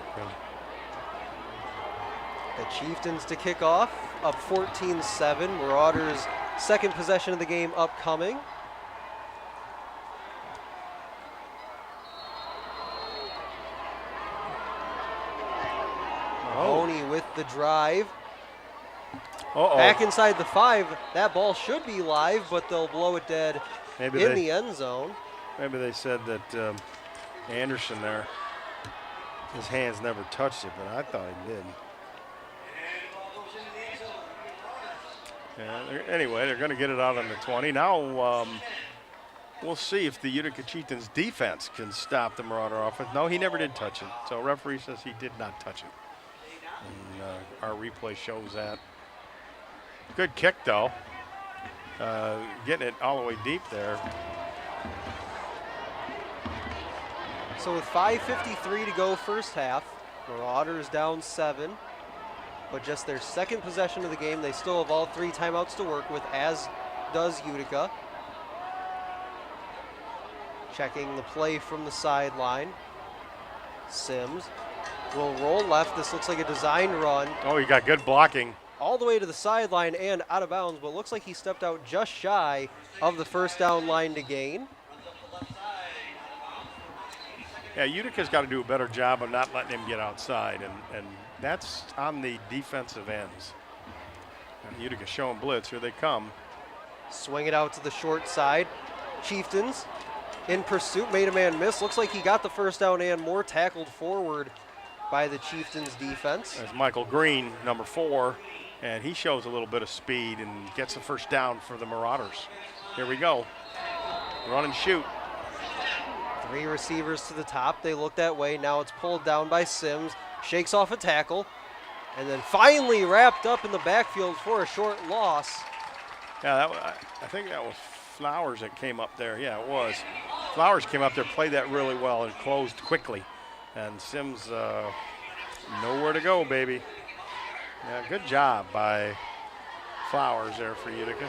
S1: The Chieftains to kick off, up 14-7. Marauders' 2nd possession of the game upcoming. Mahoney with the drive. Back inside the 5. That ball should be live, but they'll blow it dead in the end zone.
S2: Maybe they said that Anderson there, his hands never touched it, but I thought he did. Yeah, anyway, they're going to get it out on the 20. Now we'll see if the Utica Chieftains defense can stop the Marauder offense. No, he never did touch it. So referee says he did not touch it. And our replay shows that. Good kick, though. Getting it all the way deep there.
S1: So with 5:53 to go first half, Marauders down 7. But just their 2nd possession of the game. They still have all 3 timeouts to work with, as does Utica. Checking the play from the sideline. Sims will roll left. This looks like a designed run.
S2: Oh, he got good blocking.
S1: All the way to the sideline and out of bounds, but looks like he stepped out just shy of the 1st down line to gain.
S2: Yeah, Utica's got to do a better job of not letting him get outside, and that's on the defensive ends. And Utica showing blitz. Here they come.
S1: Swing it out to the short side. Chieftains in pursuit, made a man miss. Looks like he got the first down and more, tackled forward by the Chieftains defense.
S2: There's Michael Green, number 4, and he shows a little bit of speed and gets the first down for the Marauders. Here we go. Run and shoot.
S1: 3 receivers to the top. They look that way. Now it's pulled down by Sims. Shakes off a tackle. And then finally wrapped up in the backfield for a short loss.
S2: Yeah, I think that was Flowers that came up there. Yeah, it was. Flowers came up there, played that really well, and closed quickly. And Sims, nowhere to go, baby. Yeah, good job by Flowers there for Utica.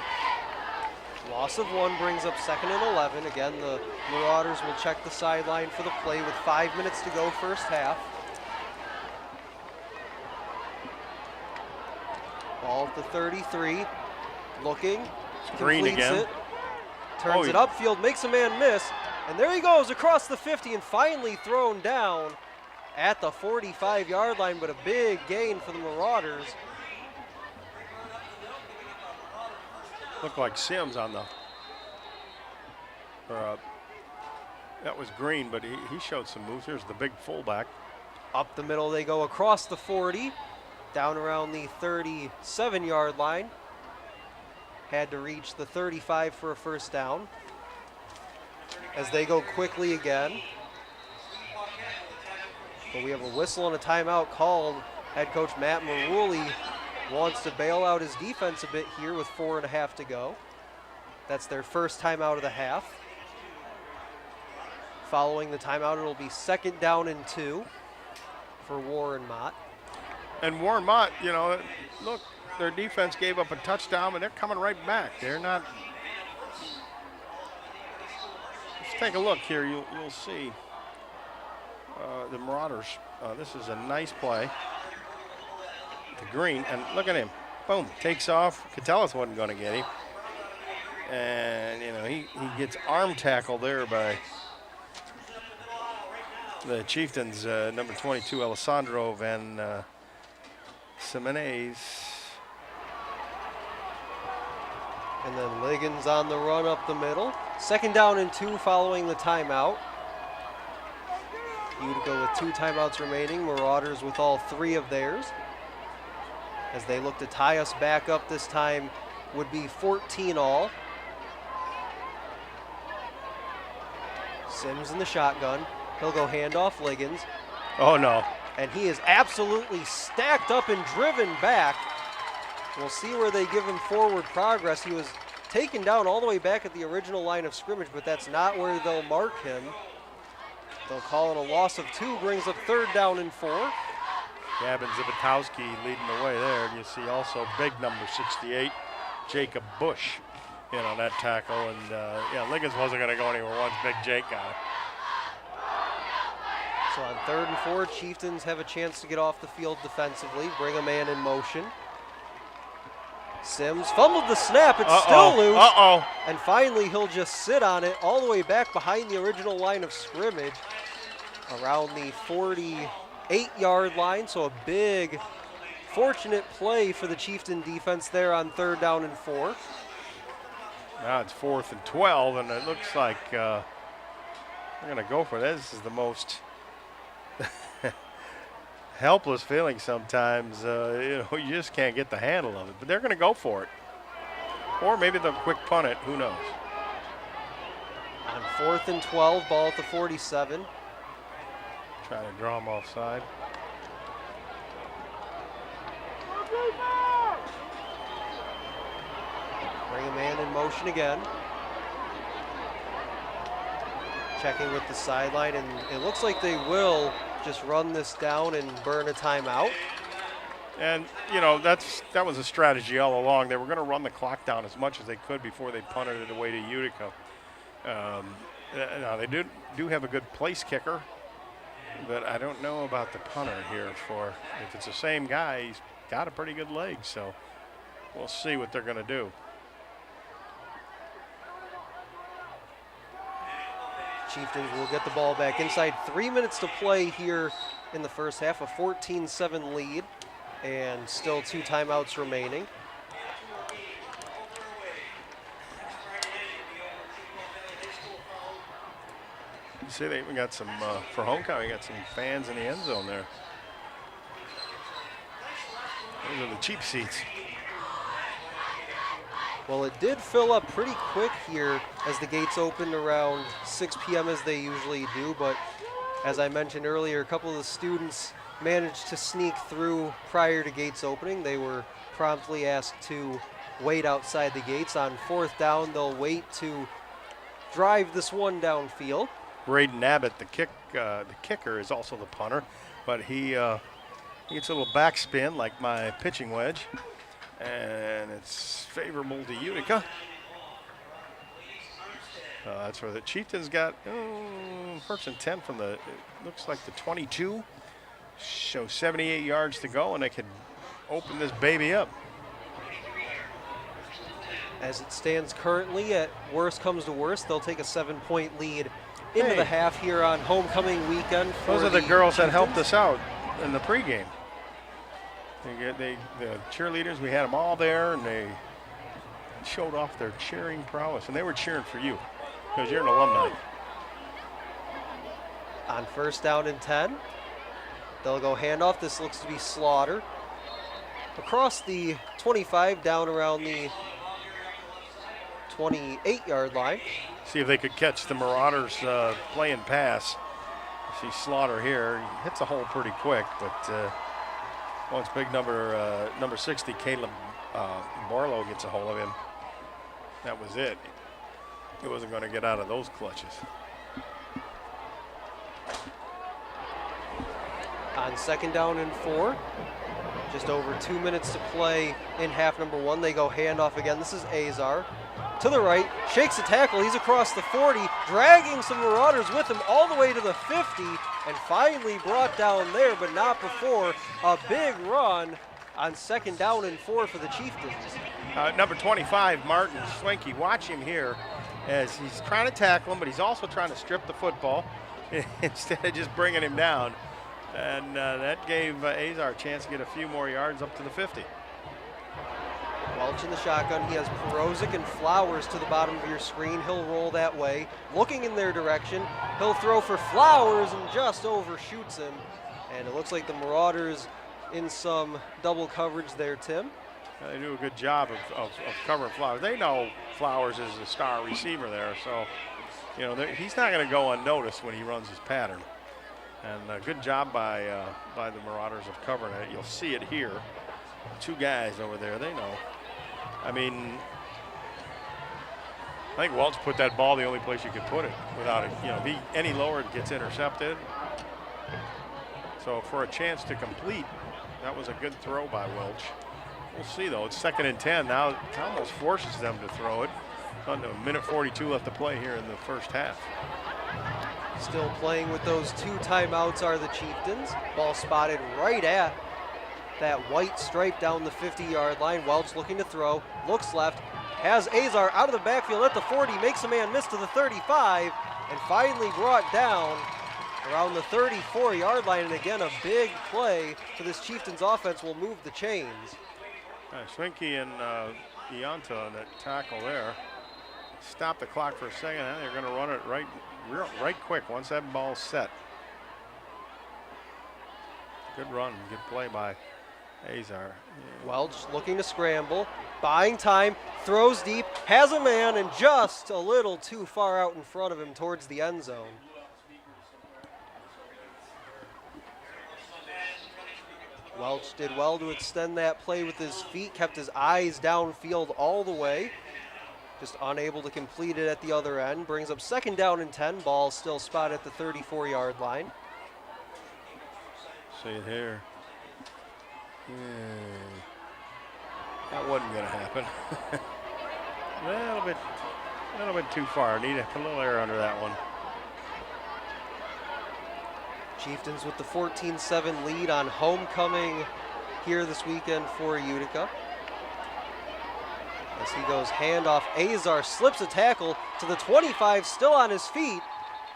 S1: Loss of 1 brings up 2nd and 11. Again, the Marauders will check the sideline for the play with 5 minutes to go first half. Ball at the 33. Looking.
S2: Green
S1: completes
S2: again.
S1: It, turns it upfield, makes a man miss. And there he goes across the 50 and finally thrown down at the 45-yard line, but a big gain for the Marauders.
S2: Looked like Sims on the, that was Green, but he showed some moves. Here's the big fullback.
S1: Up the middle they go across the 40, down around the 37-yard line. Had to reach the 35 for a first down. As they go quickly again. But we have a whistle and a timeout called. Head coach Matt Maruli wants to bail out his defense a bit here with 4.5 to go. That's their first timeout of the half. Following the timeout, it'll be 2nd down and 2 for Warren Mott.
S2: And Warren Mott, you know, look, their defense gave up a touchdown, and they're coming right back. They're not. Let's take a look here. You'll see the Marauders. This is a nice play to Green, and look at him. Boom, takes off. Catellus wasn't going to get him. And, you know, he gets arm tackled there by the Chieftains, number 22, Alessandro Van Simenes.
S1: And then Liggins on the run up the middle. 2nd down and 2 following the timeout. Utica with 2 timeouts remaining. Marauders with all 3 of theirs. As they look to tie us back up this time, would be 14 all. Sims in the shotgun. He'll go handoff Liggins.
S2: Oh, no.
S1: And he is absolutely stacked up and driven back. We'll see where they give him forward progress. He was taken down all the way back at the original line of scrimmage, but that's not where they'll mark him. They'll call it a loss of 2, brings up 3rd down and 4.
S2: Gavin Zibitowski leading the way there. And you see also big number 68, Jacob Bush, in on that tackle. And yeah, Liggins wasn't going to go anywhere once Big Jake got it.
S1: So on 3rd and 4, Chieftains have a chance to get off the field defensively, bring a man in motion. Sims fumbled the snap, it's still loose. And finally he'll just sit on it all the way back behind the original line of scrimmage around the 48-yard line. So a big, fortunate play for the Chieftain defense there on 3rd down and 4.
S2: Now it's 4th and 12, and it looks like they're going to go for this. This is the most helpless feeling sometimes. You know, you just can't get the handle of it, but they're going to go for it. Or maybe they'll quick punt it, who knows.
S1: On 4th and 12, ball at the 47.
S2: Trying to draw them offside.
S1: Bring a man in motion again. Checking with the sideline, and it looks like they will just run this down and burn a timeout.
S2: And, you know, that was a strategy all along. They were going to run the clock down as much as they could before they punted it away to Utica. Now, they do have a good place kicker, but I don't know about the punter here. If it's the same guy, he's got a pretty good leg, so we'll see what they're going to do.
S1: Chieftains will get the ball back inside. 3 minutes to play here in the first half, a 14-7 lead, and still 2 timeouts remaining.
S2: You see, they even got some, for homecoming, got some fans in the end zone there. Those are the cheap seats.
S1: Well, it did fill up pretty quick here as the gates opened around 6 p.m. as they usually do, but as I mentioned earlier, a couple of the students managed to sneak through prior to gates opening. They were promptly asked to wait outside the gates. On 4th down, they'll wait to drive this one downfield.
S2: Braden Abbott, the kicker, is also the punter, but he gets a little backspin like my pitching wedge, and it's favorable to Utica. That's where the Chieftains got 1st and 10 from the, it looks like the 22. Show 78 yards to go, and they can open this baby up.
S1: As it stands currently, at worst comes to worst, they'll take a 7-point lead into the half here on homecoming weekend.
S2: Those are the girls that helped us out in the pregame. The cheerleaders, we had them all there, and they showed off their cheering prowess, and they were cheering for you because you're an alumni.
S1: On 1st down and 10, they'll go handoff. This looks to be Slaughter. Across the 25, down around the 28-yard line.
S2: See if they could catch the Marauders playing pass. See Slaughter here. He hits a hole pretty quick, but once big number 60, Caleb Barlow gets a hold of him, that was it. He wasn't going to get out of those clutches.
S1: On 2nd down and 4, just over 2 minutes to play in half number 1. They go handoff again. This is Azar. To the right, shakes a tackle. He's across the 40, dragging some Marauders with him all the way to the 50, and finally brought down there, but not before a big run on 2nd down and 4 for the Chieftains.
S2: Number 25, Martin Swinky. Watch him here as he's trying to tackle him, but he's also trying to strip the football instead of just bringing him down. And that gave Azar a chance to get a few more yards up to the 50.
S1: Welch in the shotgun. He has Perozic and Flowers to the bottom of your screen. He'll roll that way, looking in their direction. He'll throw for Flowers and just overshoots him. And it looks like the Marauders in some double coverage there, Tim.
S2: They do a good job of covering Flowers. They know Flowers is a star receiver there, so you know he's not going to go unnoticed when he runs his pattern. And a good job by the Marauders of covering it. You'll see it here. 2 guys over there, they know. I mean, I think Welch put that ball the only place you could put it without it. You know, if any lower, it gets intercepted. So for a chance to complete, that was a good throw by Welch. We'll see though. It's 2nd and 10 now. It almost forces them to throw it. Under a minute 42 left to play here in the first half.
S1: Still playing with those 2 timeouts are the Chieftains. Ball spotted right at that white stripe down the 50-yard line. Welch looking to throw, looks left, has Azar out of the backfield at the 40, makes a man miss to the 35, and finally brought down around the 34-yard line. And again, a big play for this Chieftains offense will move the chains.
S2: Swinky and Ianta on that tackle there. Stop the clock for a second, and they're going to run it right quick once that ball's set. Good run, good play by Azar.
S1: Welch looking to scramble, buying time, throws deep, has a man, and just a little too far out in front of him towards the end zone. Welch did well to extend that play with his feet, kept his eyes downfield all the way. Just unable to complete it at the other end. Brings up 2nd down and 10. Ball still spotted at the 34-yard line.
S2: See it here. That wasn't going to happen. a little bit too far. Need a little air under that one.
S1: Chieftains with the 14-7 lead on homecoming here this weekend for Utica. As he goes handoff, Azar slips a tackle to the 25, still on his feet,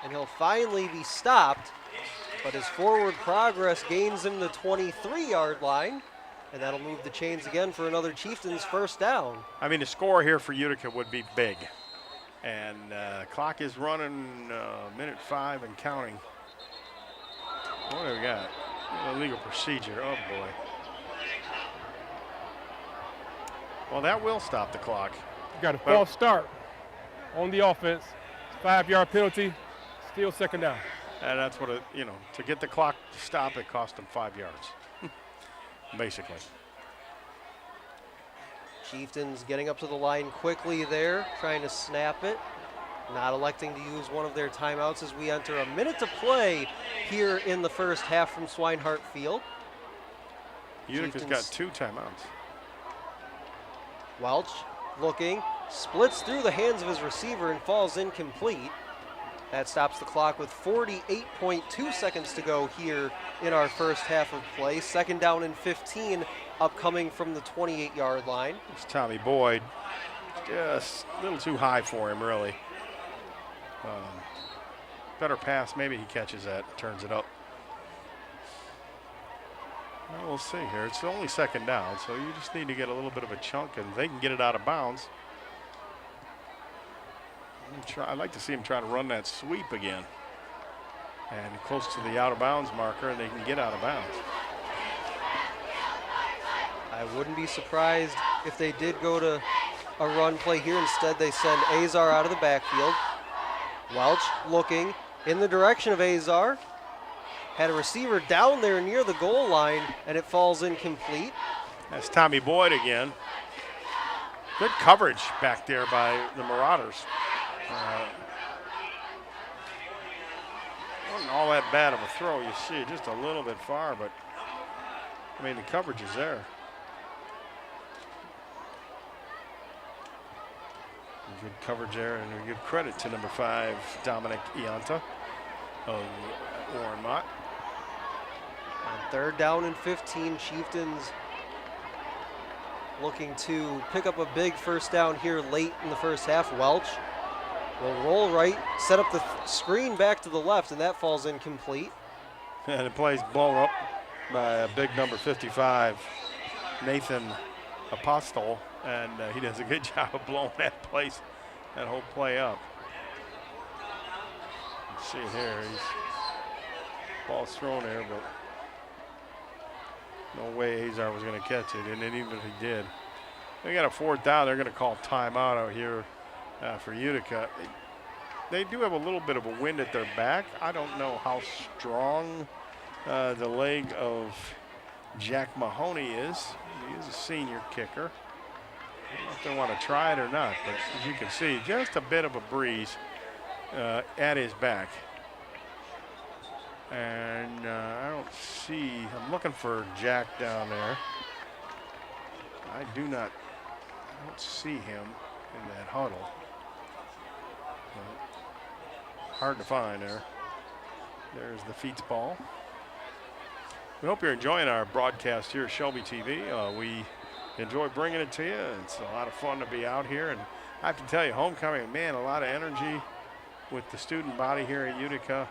S1: and he'll finally be stopped, but his forward progress gains him the 23-yard line, and that'll move the chains again for another Chieftains first down.
S2: I mean, the score here for Utica would be big. And clock is running minute 5 and counting. What do we got? Illegal procedure. Oh, boy. Well, that will stop the clock.
S7: You got a false start on the offense. 5-yard penalty, still second down.
S2: And that's what, to get the clock to stop, it cost them 5 yards, basically.
S1: Chieftains getting up to the line quickly there, trying to snap it. Not electing to use one of their timeouts as we enter a minute to play here in the first half from Swinehart Field.
S2: Utica's got 2 timeouts.
S1: Welch looking, splits through the hands of his receiver and falls incomplete. That stops the clock with 48.2 seconds to go here in our first half of play. Second down and 15 upcoming from the 28-yard line.
S2: It's Tommy Boyd. Just a little too high for him, really. Better pass, maybe he catches that, turns it up. Well, we'll see here. It's only second down, so you just need to get a little bit of a chunk, and they can get it out of bounds. I'd like to see him try to run that sweep again. And close to the out-of-bounds marker, and they can get out of bounds.
S1: I wouldn't be surprised if they did go to a run play here. Instead, they send Azar out of the backfield. Welch looking in the direction of Azar. Had a receiver down there near the goal line, and it falls incomplete.
S2: That's Tommy Boyd again. Good coverage back there by the Marauders. Wasn't all that bad of a throw. You see it just a little bit far, but I mean, the coverage is there. Good coverage there, and a good credit to number 5, Dominic Ianta of Warren Mott.
S1: On third down and 15, Chieftains looking to pick up a big first down here late in the first half. Welch will roll right, set up the screen back to the left, and that falls incomplete.
S2: And the play's blown up by a big number 55, Nathan Apostol, and he does a good job of blowing that whole play up. You see it here, ball's thrown there, but no way Azar was going to catch it, and then even if he did. They got a fourth down. They're going to call timeout out here for Utica. They do have a little bit of a wind at their back. I don't know how strong the leg of Jack Mahoney is. He is a senior kicker. I don't know if they want to try it or not, but as you can see, just a bit of a breeze at his back. And I I'm looking for Jack down there. I don't see him in that huddle. Hard to find there. There's the Feats ball. We hope you're enjoying our broadcast here at Shelby TV. We enjoy bringing it to you. It's a lot of fun to be out here. And I have to tell you, homecoming, man, a lot of energy with the student body here at Utica.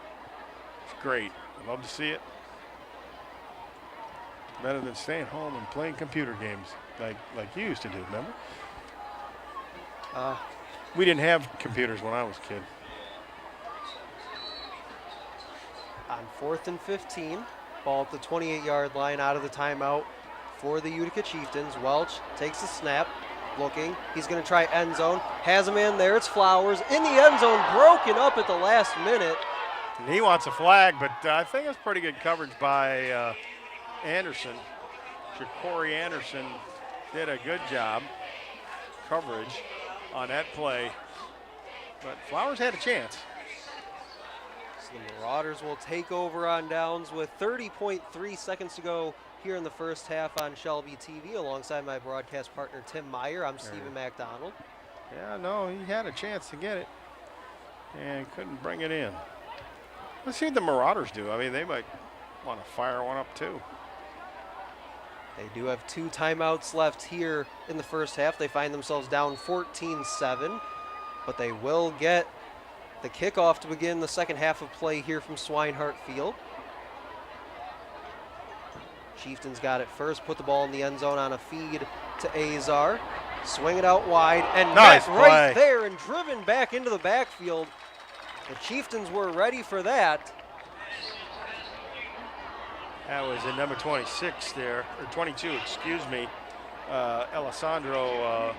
S2: It's great. I love to see it. Better than staying home and playing computer games like you used to do, remember? We didn't have computers when I was a kid.
S1: On 4th and 15, ball at the 28-yard line out of the timeout for the Utica Chieftains. Welch takes the snap, looking. He's going to try end zone. Has a man there. It's Flowers in the end zone, broken up at the last minute.
S2: And he wants a flag, but I think it's pretty good coverage by Anderson. Ja'Cory Anderson did a good job coverage on that play, but Flowers had a chance.
S1: So the Marauders will take over on downs with 30.3 seconds to go here in the first half on Shelby TV. Alongside my broadcast partner Tim Meyer, I'm Stephen McDonald.
S2: Yeah, no, he had a chance to get it and couldn't bring it in. Let's see what the Marauders do. I mean, they might want to fire one up too.
S1: They do have 2 timeouts left here in the first half. They find themselves down 14-7, but they will get the kickoff to begin the second half of play here from Swinehart Field. Chieftains got it first, put the ball in the end zone on a feed to Azar. Swing it out wide, and
S2: nice
S1: met right
S2: play
S1: there and driven back into the backfield. The Chieftains were ready for that.
S2: That was in number 26 there, or 22, excuse me. Alessandro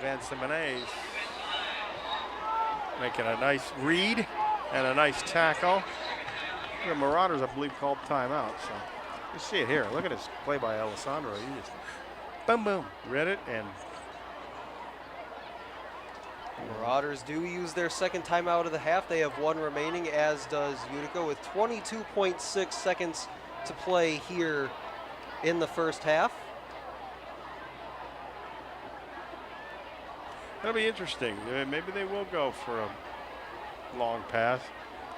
S2: Van Simenez making a nice read and a nice tackle. The Marauders, I believe, called timeout. So you see it here. Look at this play by Alessandro. He just boom, boom, read it and.
S1: Marauders do use their second timeout of the half. They have one remaining, as does Utica, with 22.6 seconds to play here in the first half.
S2: That'll be interesting. Maybe they will go for a long pass.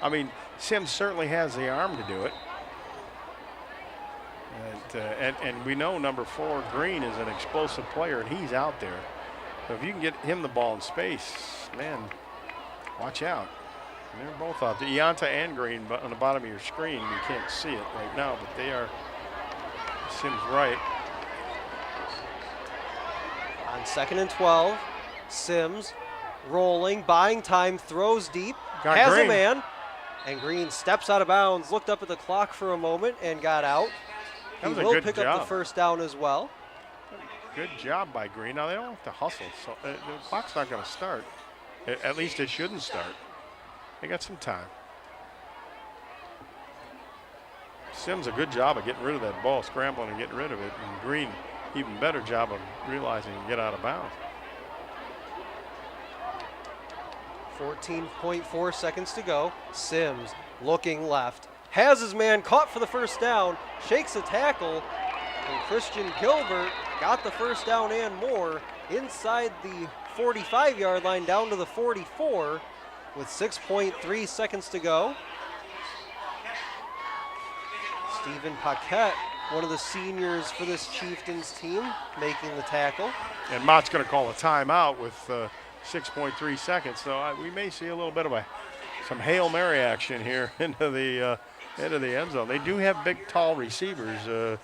S2: I mean, Sims certainly has the arm to do it. And we know number 4, Green, is an explosive player, and he's out there. So if you can get him the ball in space, man, watch out. And they're both out there. Ianta and Green on the bottom of your screen. You can't see it right now, but they are Sims right.
S1: On 2nd and 12, Sims rolling, buying time, throws deep,
S2: Got
S1: has
S2: Green.
S1: a man, and Green steps out of bounds, looked up at the clock for a moment, and got out.
S2: That
S1: He
S2: was a
S1: will
S2: good
S1: pick up
S2: job.
S1: the first down as well.
S2: Good job by Green. Now, they don't have to hustle, so the clock's not going to start. At least it shouldn't start. They got some time. Sims a good job of getting rid of that ball, scrambling and getting rid of it. And Green, even better job of realizing to get out of bounds.
S1: 14.4 seconds to go. Sims looking left. Has his man caught for the first down. Shakes a tackle. And Christian Gilbert got the first down and more inside the 45-yard line down to the 44 with 6.3 seconds to go. Stephen Paquette, one of the seniors for this Chieftains team, making the tackle.
S2: And Mott's going to call a timeout with 6.3 seconds. So we may see a little bit of some Hail Mary action here into the end zone. They do have big, tall receivers.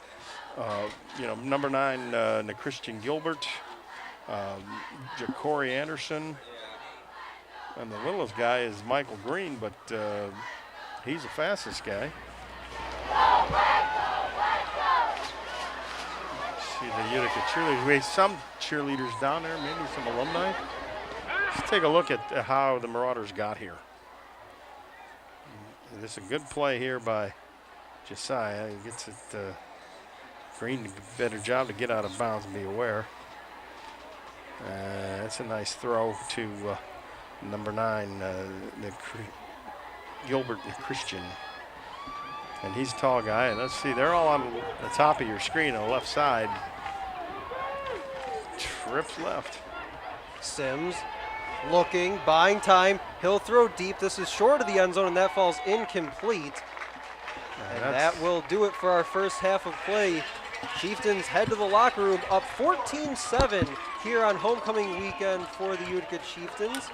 S2: Number 9, Christian Gilbert, Ja'Cory Anderson, and the littlest guy is Michael Green, but he's the fastest guy. See the Utica cheerleaders. We have some cheerleaders down there, maybe some alumni. Let's take a look at how the Marauders got here. This is a good play here by Josiah. He gets it. Green, better job to get out of bounds and be aware. That's a nice throw to number 9, Gilbert Christian. And he's a tall guy. And let's see, they're all on the top of your screen on the left side. Trips left.
S1: Sims looking, buying time. He'll throw deep. This is short of the end zone, and that falls incomplete. And that will do it for our first half of play. Chieftains head to the locker room up 14-7 here on homecoming weekend for the Utica Chieftains.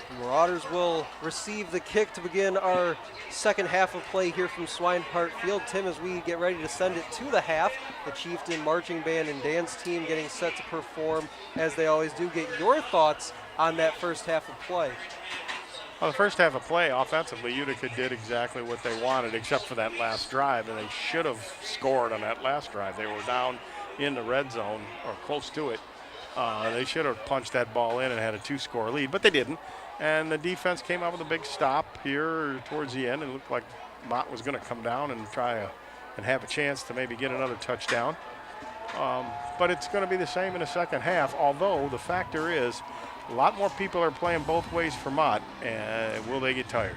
S1: The Marauders will receive the kick to begin our second half of play here from Swinehart Field. Tim, as we get ready to send it to the half, the Chieftain marching band and dance team getting set to perform as they always do. Get your thoughts on that first half of play.
S2: Well, the first half of play, offensively, Utica did exactly what they wanted, except for that last drive, and they should have scored on that last drive. They were down in the red zone, or close to it. They should have punched that ball in and had a 2-score lead, but they didn't. And the defense came out with a big stop here towards the end. It looked like Mott was going to come down and try and have a chance to maybe get another touchdown. But it's going to be the same in the second half, although the factor is a lot more people are playing both ways for Mott, and will they get tired?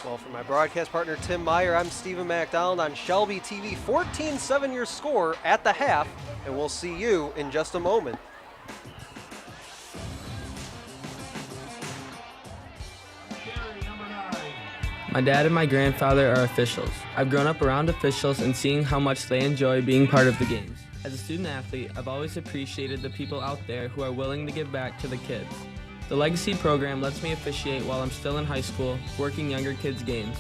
S1: Well, for my broadcast partner, Tim Meyer, I'm Stephen McDonald on Shelby TV. 14-7 your score at the half, and we'll see you in just a moment.
S6: My dad and my grandfather are officials. I've grown up around officials and seeing how much they enjoy being part of the games. As a student athlete, I've always appreciated the people out there who are willing to give back to the kids. The Legacy program lets me officiate while I'm still in high school, working younger kids' games.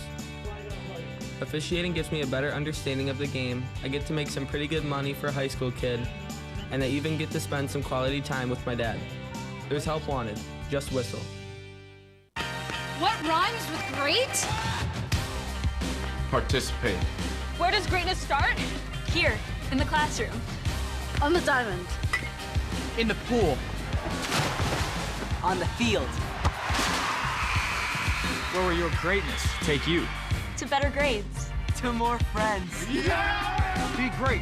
S6: Officiating gives me a better understanding of the game, I get to make some pretty good money for a high school kid, and I even get to spend some quality time with my dad. There's help wanted. Just whistle.
S3: What rhymes with great?
S4: Participate.
S3: Where does greatness start? Here, in the classroom.
S8: On the diamond.
S5: In the pool. On the field.
S4: Where will your greatness take you?
S3: To better grades.
S5: To more friends.
S4: Be great.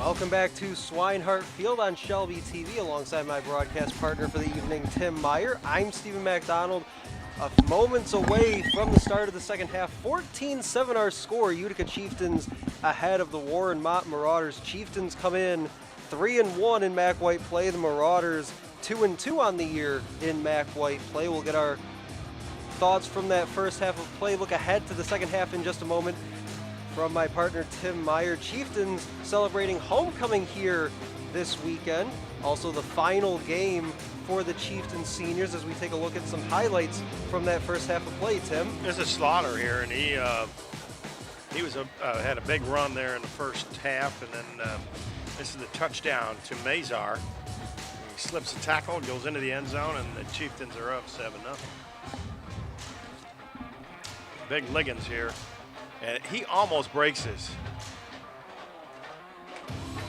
S1: Welcome back to Swinehart Field on Shelby TV alongside my broadcast partner for the evening, Tim Meyer. I'm Stephen McDonald. Moments away from the start of the second half, 14-7 our score. Utica Chieftains ahead of the Warren Mott Marauders. Chieftains come in 3-1 in MAC White play. The Marauders 2-2 on the year in MAC White play. We'll get our thoughts from that first half of play. Look ahead to the second half in just a moment from my partner Tim Meyer. Chieftains celebrating homecoming here this weekend. Also the final game for the Chieftains seniors as we take a look at some highlights from that first half of play, Tim.
S9: This is Slaughter here, and he was had a big run there in the first half, and then this is the touchdown to Mazar. He slips a tackle, goes into the end zone, and the Chieftains are up 7-0. Big Liggins here, and he almost breaks his.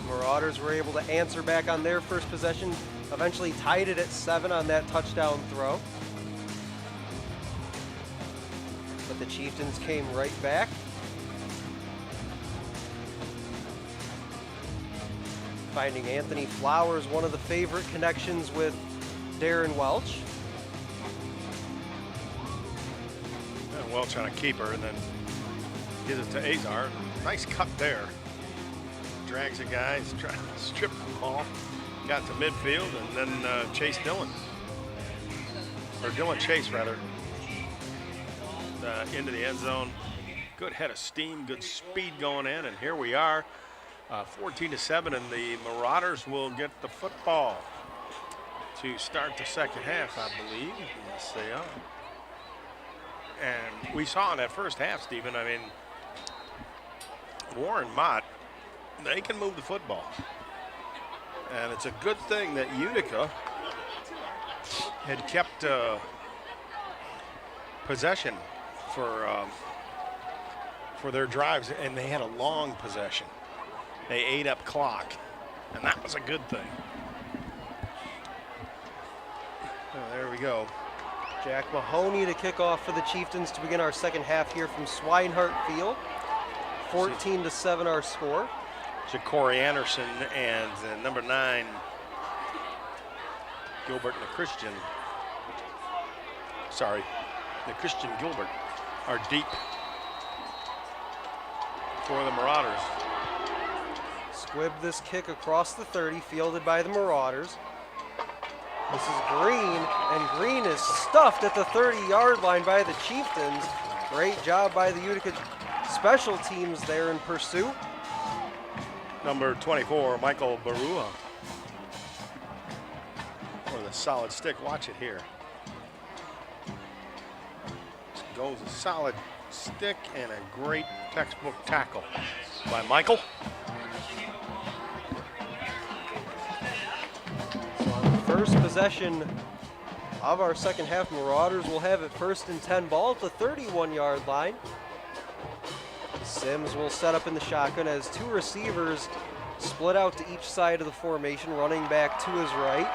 S1: Marauders were able to answer back on their first possession, eventually tied it at 7 on that touchdown throw. But the Chieftains came right back. Finding Anthony Flowers, one of the favorite connections with Darren Welch.
S9: And Welch on a keeper, and then gives it to Azar. Nice cut there. Drags a guy, he's trying to strip the ball. Got to midfield, and then Chase Dillon. Or Dillon Chase, rather. Into the end zone. Good head of steam, good speed going in, and here we are. 14-7, and the Marauders will get the football to start the second half, I believe. Yes, they are. And we saw in that first half, Stephen, I mean, Warren Mott, they can move the football. And it's a good thing that Utica had kept possession for their drives, and they had a long possession. They ate up clock, and that was a good thing. Oh, there we go.
S1: Jack Mahoney to kick off for the Chieftains to begin our second half here from Swinehart Field. 14-7 our score.
S9: Corey Anderson and number 9, Gilbert Christian. Sorry, Christian Gilbert are deep for the Marauders.
S1: Squibb this kick across the 30, fielded by the Marauders. This is Green, and Green is stuffed at the 30-yard line by the Chieftains. Great job by the Utica special teams there in pursuit.
S9: Number 24, Michael Barua. Or the solid stick, watch it here. Goes a solid stick and a great textbook tackle by Michael.
S1: So on the first possession of our second half, Marauders will have it 1st and 10 ball at the 31-yard line. Sims will set up in the shotgun as 2 receivers split out to each side of the formation, running back to his right.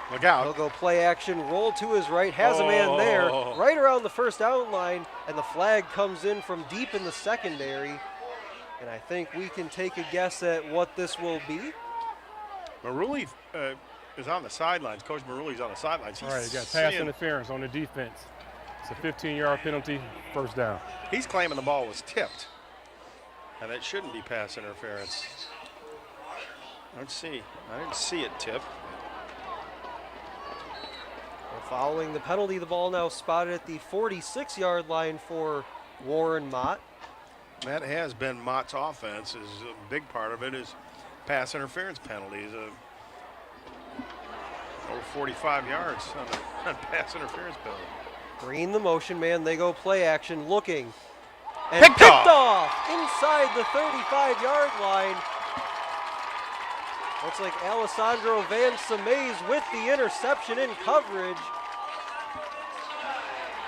S9: Look out.
S1: He'll go play action, roll to his right, has a man there, right around the first down line, and the flag comes in from deep in the secondary. And I think we can take a guess at what this will be.
S9: Maruli is on the sidelines. Coach Maruli's on the sidelines.
S7: All right, you got pass interference on the defense. It's a 15-yard penalty, first down.
S9: He's claiming the ball was tipped, and it shouldn't be pass interference. Let's see. I didn't see it tip.
S1: Well, following the penalty, the ball now spotted at the 46-yard line for Warren Mott.
S9: That has been Mott's offense. Is a big part of it is pass interference penalties. Over 45 yards on pass interference penalty.
S1: Green the motion man, they go play action, looking. And
S9: Picked
S1: off inside the 35-yard line. Looks like Alessandro Van Samays with the interception in coverage.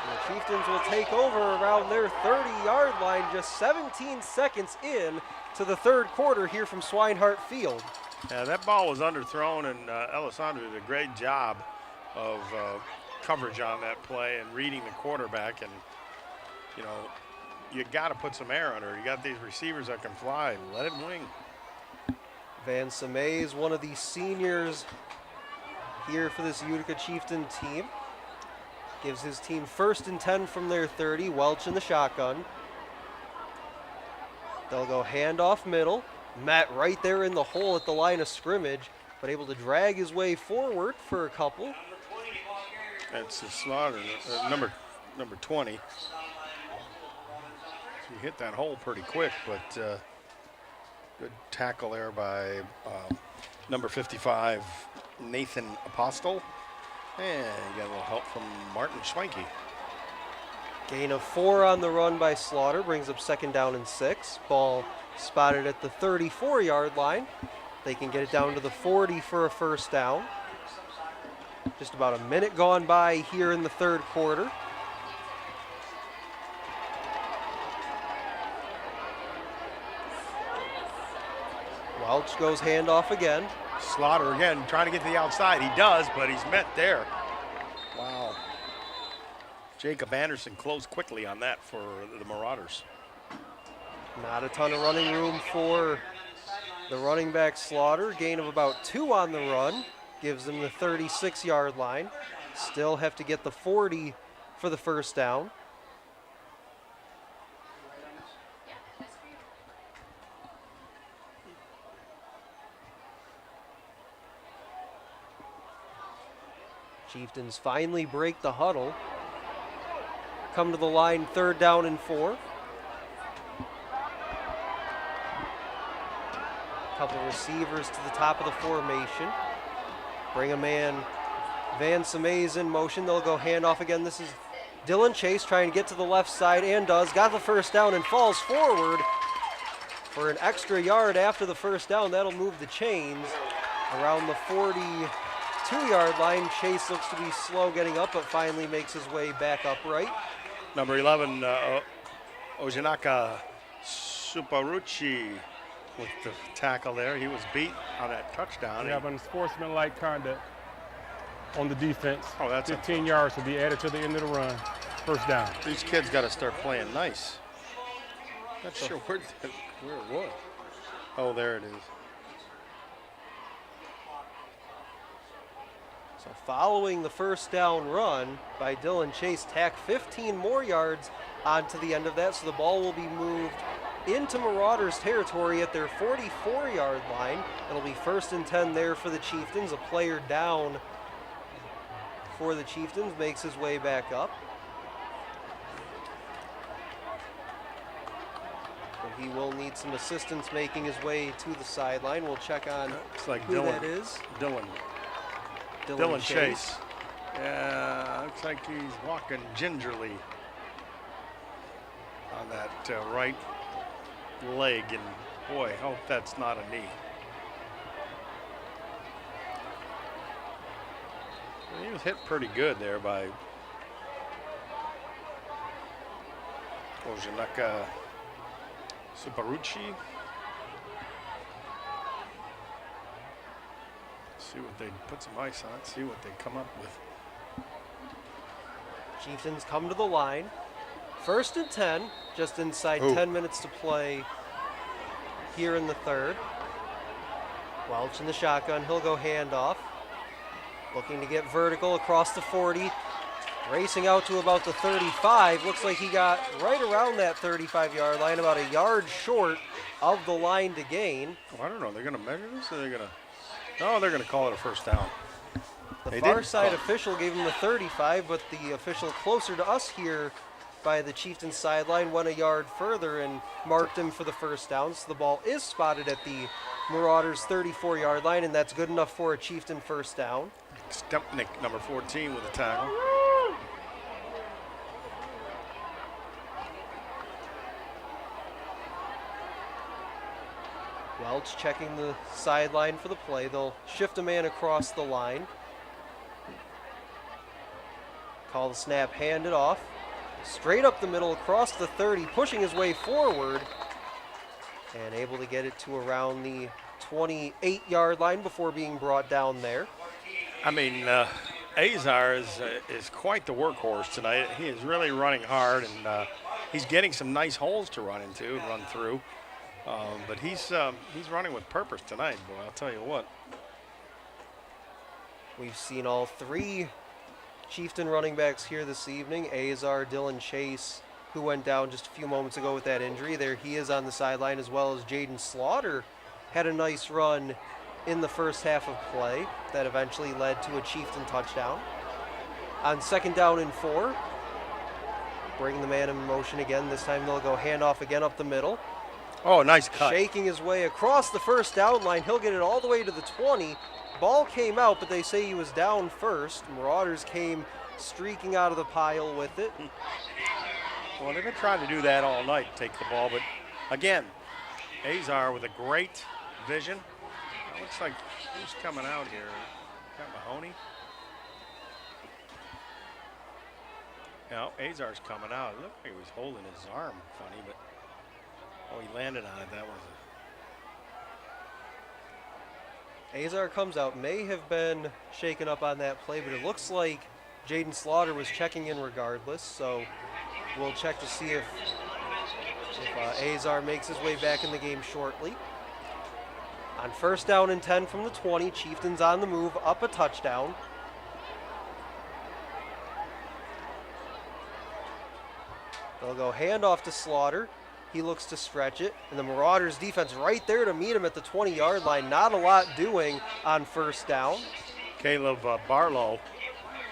S1: And the Chieftains will take over around their 30-yard line, just 17 seconds in to the third quarter here from Swinehart Field.
S9: Yeah, that ball was underthrown, and Alessandro did a great job of coverage on that play and reading the quarterback. And, you know, you got to put some air under it. You got these receivers that can fly. Let it wing.
S1: Van Samay is one of the seniors here for this Utica Chieftain team. Gives his team 1st and 10 from their 30. Welch in the shotgun. They'll go handoff middle. Matt right there in the hole at the line of scrimmage, but able to drag his way forward for a couple.
S9: That's the Slaughter, number 20. So he hit that hole pretty quick, but good tackle there by number 55, Nathan Apostle. And you got a little help from Martin Schwenke.
S1: Gain of 4 on the run by Slaughter brings up 2nd down and 6. Ball spotted at the 34-yard line. They can get it down to the 40 for a 1st down. Just about a minute gone by here in the 3rd quarter. Welch goes handoff again.
S9: Slaughter again trying to get to the outside. He does, but he's met there. Wow. Jacob Anderson closed quickly on that for the Marauders.
S1: Not a ton of running room for the running back Slaughter. Gain of about 2 on the run. Gives them the 36-yard line. Still have to get the 40 for the 1st down. Chieftains finally break the huddle. Come to the line, 3rd down and 4. Couple receivers to the top of the formation. Bring a man. Van Samay in motion. They'll go handoff again. This is Dylan Chase trying to get to the left side and does. Got the 1st down and falls forward for an extra yard after the 1st down. That'll move the chains around the 42-yard line. Chase looks to be slow getting up, but finally makes his way back upright.
S9: Number 11, Ojinaka Suparuchi with the tackle there. He was beat on that touchdown.
S7: We have unsportsmanlike conduct on the defense.
S9: Oh, that's
S7: 15 yards will be added to the end of the run. 1st down.
S9: These kids got to start playing nice. Not sure where it was. Oh, there it is.
S1: So following the 1st down run by Dylan Chase, tack 15 more yards onto the end of that, so the ball will be moved into Marauders territory at their 44-yard line. It'll be 1st and 10 there for the Chieftains. A player down for the Chieftains makes his way back up. So he will need some assistance making his way to the sideline. We'll check on
S9: It's like
S1: who that is.
S9: Dylan Chase. Yeah, looks like he's walking gingerly on that right leg, and boy, hope that's not a knee. He was hit pretty good there by Ojinaka Suparuchi. See what they put some ice on, see what they come up with.
S1: Chieftains come to the line. 1st and 10, just inside 10 minutes to play here in the 3rd. Welch in the shotgun, he'll go handoff. Looking to get vertical across the 40. Racing out to about the 35. Looks like he got right around that 35-yard line, about a yard short of the line to gain.
S9: Oh, I don't know, they're gonna measure this or they're gonna, no, they're gonna call it a 1st down.
S1: The far side official gave him the 35, but the official closer to us here by the Chieftains sideline went a yard further and marked him for the 1st down. So the ball is spotted at the Marauders 34-yard line, and that's good enough for a Chieftain 1st down.
S9: Stempnick, number 14, with a tackle.
S1: Welch checking the sideline for the play. They'll shift a man across the line. Call the snap, hand it off. Straight up the middle, across the 30, pushing his way forward. And able to get it to around the 28-yard line before being brought down there.
S9: I mean, Azar is quite the workhorse tonight. He is really running hard, and he's getting some nice holes to run into and run through. But he's running with purpose tonight, boy. I'll tell you what.
S1: We've seen all three Chieftain running backs here this evening. Azar, Dylan Chase, who went down just a few moments ago with that injury. There he is on the sideline, as well as Jaden Slaughter had a nice run in the first half of play that eventually led to a Chieftain touchdown. On 2nd down and 4, bringing the man in motion again. This time they'll go handoff again up the middle.
S9: Oh, nice cut.
S1: Shaking his way across the first down line. He'll get it all the way to the 20. Ball came out, but they say he was down first. Marauders came streaking out of the pile with it.
S9: Well, they've been trying to do that all night, take the ball. But again, Azar with a great vision. It looks like who's coming out here? Got Mahoney? No, Azar's coming out. It looked like he was holding his arm funny, but oh, he landed on it. That was
S1: Azar comes out, may have been shaken up on that play, but it looks like Jaden Slaughter was checking in regardless, so we'll check to see if Azar makes his way back in the game shortly. On 1st down and 10 from the 20, Chieftains on the move, up a touchdown. They'll go handoff to Slaughter. He looks to stretch it, and the Marauders defense right there to meet him at the 20-yard line. Not a lot doing on 1st down.
S9: Caleb Barlow,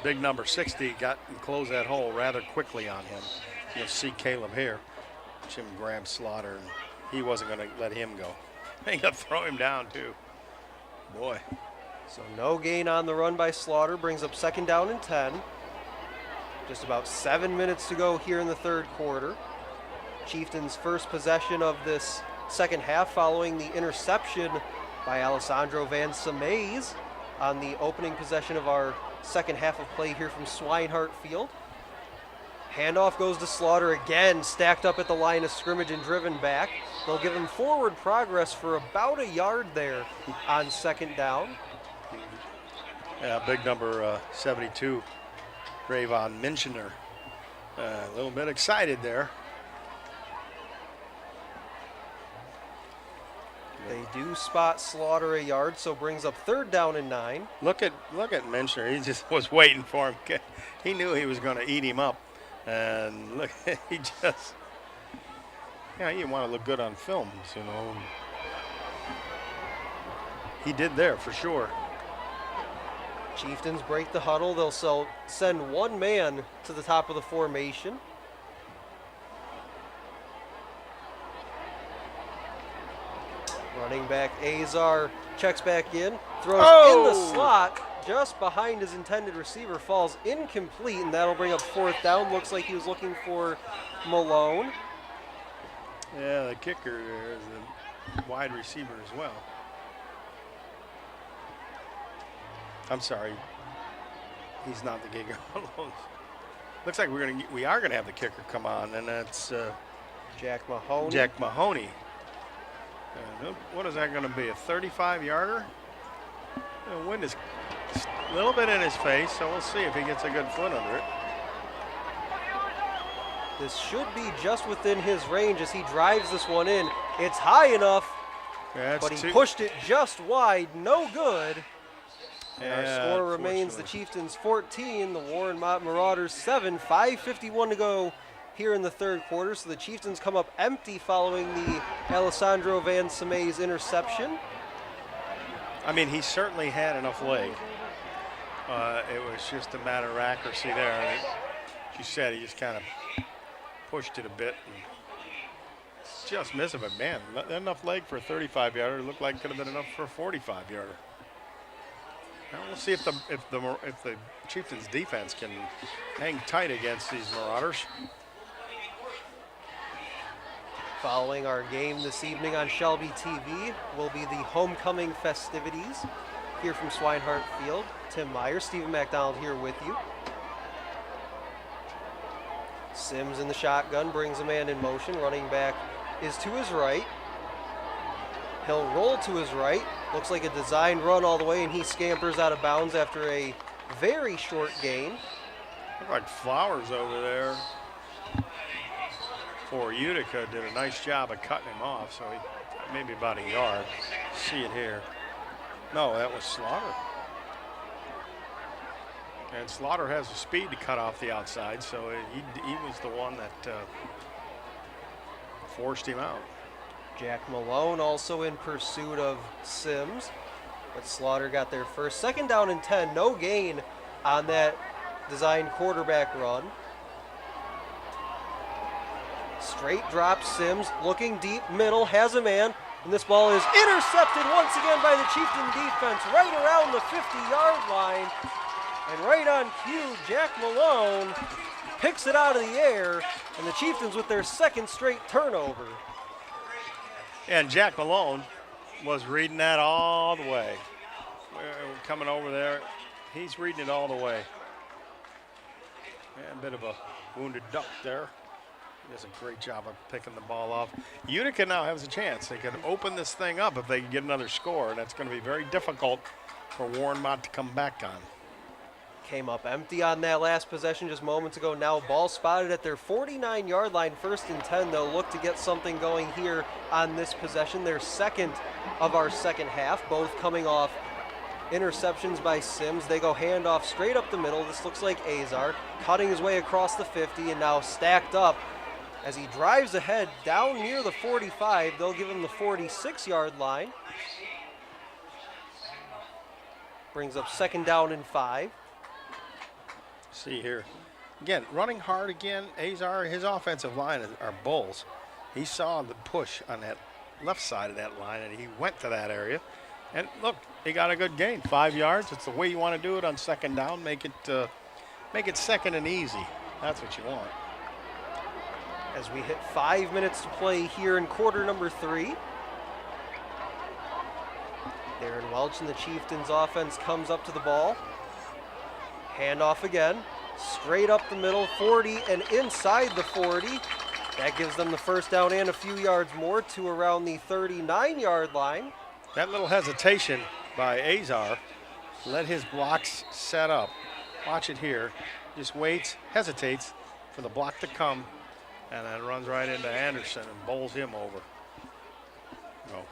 S9: big number 60, got and closed that hole rather quickly on him. You'll see Caleb here. Jim Graham Slaughter, and he wasn't going to let him go. They got to throw him down too. Boy.
S1: So no gain on the run by Slaughter, brings up 2nd down and 10. Just about 7 minutes to go here in the 3rd quarter. Chieftains' first possession of this 2nd half following the interception by Alessandro Van Samays on the opening possession of our 2nd half of play here from Swinehart Field. Handoff goes to Slaughter again, stacked up at the line of scrimmage and driven back. They'll give him forward progress for about a yard there on 2nd down.
S9: Yeah, big number 72, Gravon Minchiner. A little bit excited there.
S1: They do spot Slaughter a yard, so brings up 3rd down and 9.
S9: Look at Minchner. He just was waiting for him. He knew he was going to eat him up, and look, he just. Yeah, you want to look good on films, you know. He did there for sure.
S1: Chieftains break the huddle. They'll send one man to the top of the formation. Running back Azar checks back in, throws in the slot just behind his intended receiver, falls incomplete, and that'll bring up 4th down. Looks like he was looking for Malone.
S9: Yeah, the kicker there is a wide receiver as well. I'm sorry, he's not the kicker. Looks like we are gonna have the kicker come on, and that's
S1: Jack Mahoney.
S9: Jack Mahoney. What is that going to be, a 35-yarder? The wind is a little bit in his face, so we'll see if he gets a good foot under it.
S1: This should be just within his range as he drives this one in. It's high enough, but he pushed it just wide, no good. And our score remains the Chieftains 14, the Warren Mott Marauders 7, 5:51 to go here in the 3rd quarter. So the Chieftains come up empty following the Alessandro Van Samays interception.
S9: I mean, he certainly had enough leg. It was just a matter of accuracy there. And she said he just kind of pushed it a bit and just missed it. But man, enough leg for a 35-yarder. It looked like it could have been enough for a 45-yarder. Now we'll see if the Chieftains defense can hang tight against these Marauders.
S1: Following our game this evening on Shelby TV will be the homecoming festivities here from Swinehart Field. Tim Meyer, Stephen McDonald here with you. Sims in the shotgun, brings a man in motion. Running back is to his right. He'll roll to his right. Looks like a designed run all the way, and he scampers out of bounds after a very short gain.
S9: Look like Flowers over there. for Utica did a nice job of cutting him off, so he maybe about a yard. See it here. No, that was Slaughter. And Slaughter has the speed to cut off the outside, so he was the one that forced him out.
S1: Jack Malone also in pursuit of Sims, but Slaughter got there first. 2nd down and 10, no gain on that designed quarterback run. Straight drop, Sims looking deep, middle, has a man, and this ball is intercepted once again by the Chieftain defense right around the 50-yard line. And right on cue, Jack Malone picks it out of the air, and the Chieftains with their 2nd straight turnover.
S9: And Jack Malone was reading that all the way. Coming over there, he's reading it all the way. And a bit of a wounded duck there. He does a great job of picking the ball off. Utica now has a chance. They could open this thing up if they can get another score, and that's going to be very difficult for Warren Mott to come back on.
S1: Came up empty on that last possession just moments ago. Now ball spotted at their 49-yard line, 1st and 10. They'll look to get something going here on this possession. Their 2nd of our 2nd half, both coming off interceptions by Sims. They go handoff straight up the middle. This looks like Azar cutting his way across the 50 and now stacked up as he drives ahead down near the 45. They'll give him the 46-yard line. Brings up 2nd down and 5.
S9: See here. Again, running hard again. Azar, his offensive line are bulls. He saw the push on that left side of that line, and he went to that area. And look, he got a good gain, 5 yards. It's the way you want to do it on 2nd down. Make it 2nd and easy. That's what you want.
S1: As we hit 5 minutes to play here in quarter number 3. Darren Welch and the Chieftains offense comes up to the ball. Handoff again, straight up the middle, 40 and inside the 40. That gives them the 1st down and a few yards more to around the 39-yard line.
S9: That little hesitation by Azar let his blocks set up. Watch it here. Just waits, hesitates for the block to come, and then runs right into Anderson and bowls him over. No,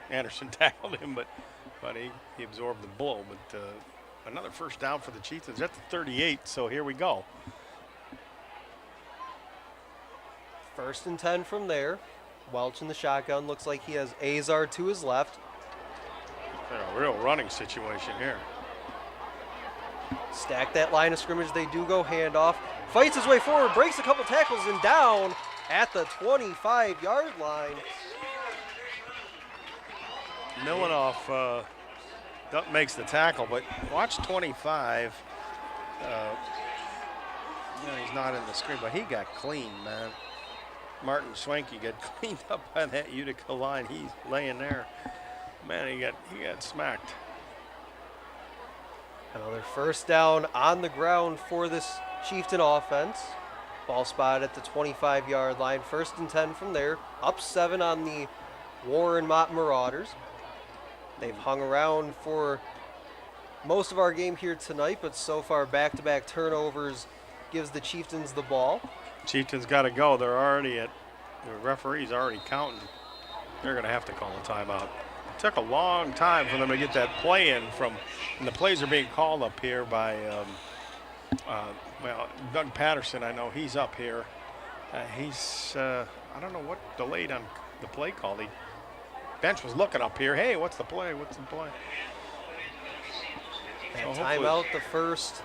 S9: Anderson tackled him, but he absorbed the blow. But another 1st down for the Chieftains at the 38, so here we go.
S1: 1st and 10 from there. Welch in the shotgun. Looks like he has Azar to his left.
S9: A real running situation here.
S1: Stack that line of scrimmage. They do go handoff. Fights his way forward, breaks a couple tackles, and down at the 25-yard line.
S9: Milanoff makes the tackle, but watch 25. He's not in the screen, but he got clean, man. Martin Swanky got cleaned up on that Utica line. He's laying there. Man, he got smacked.
S1: Another 1st down on the ground for this Chieftain offense. Ball spotted at the 25-yard line. 1st and 10 from there. Up 7 on the Warren Mott Marauders. They've hung around for most of our game here tonight, but so far back-to-back turnovers gives the Chieftains the ball.
S9: Chieftains got to go. They're already the referee's already counting. They're going to have to call a timeout. It took a long time for them to get that play in and the plays are being called up here by, Doug Patterson. I know he's up here. I don't know what delayed on the play call. The bench was looking up here. Hey, what's the play? What's the play?
S1: And timeout, the 1st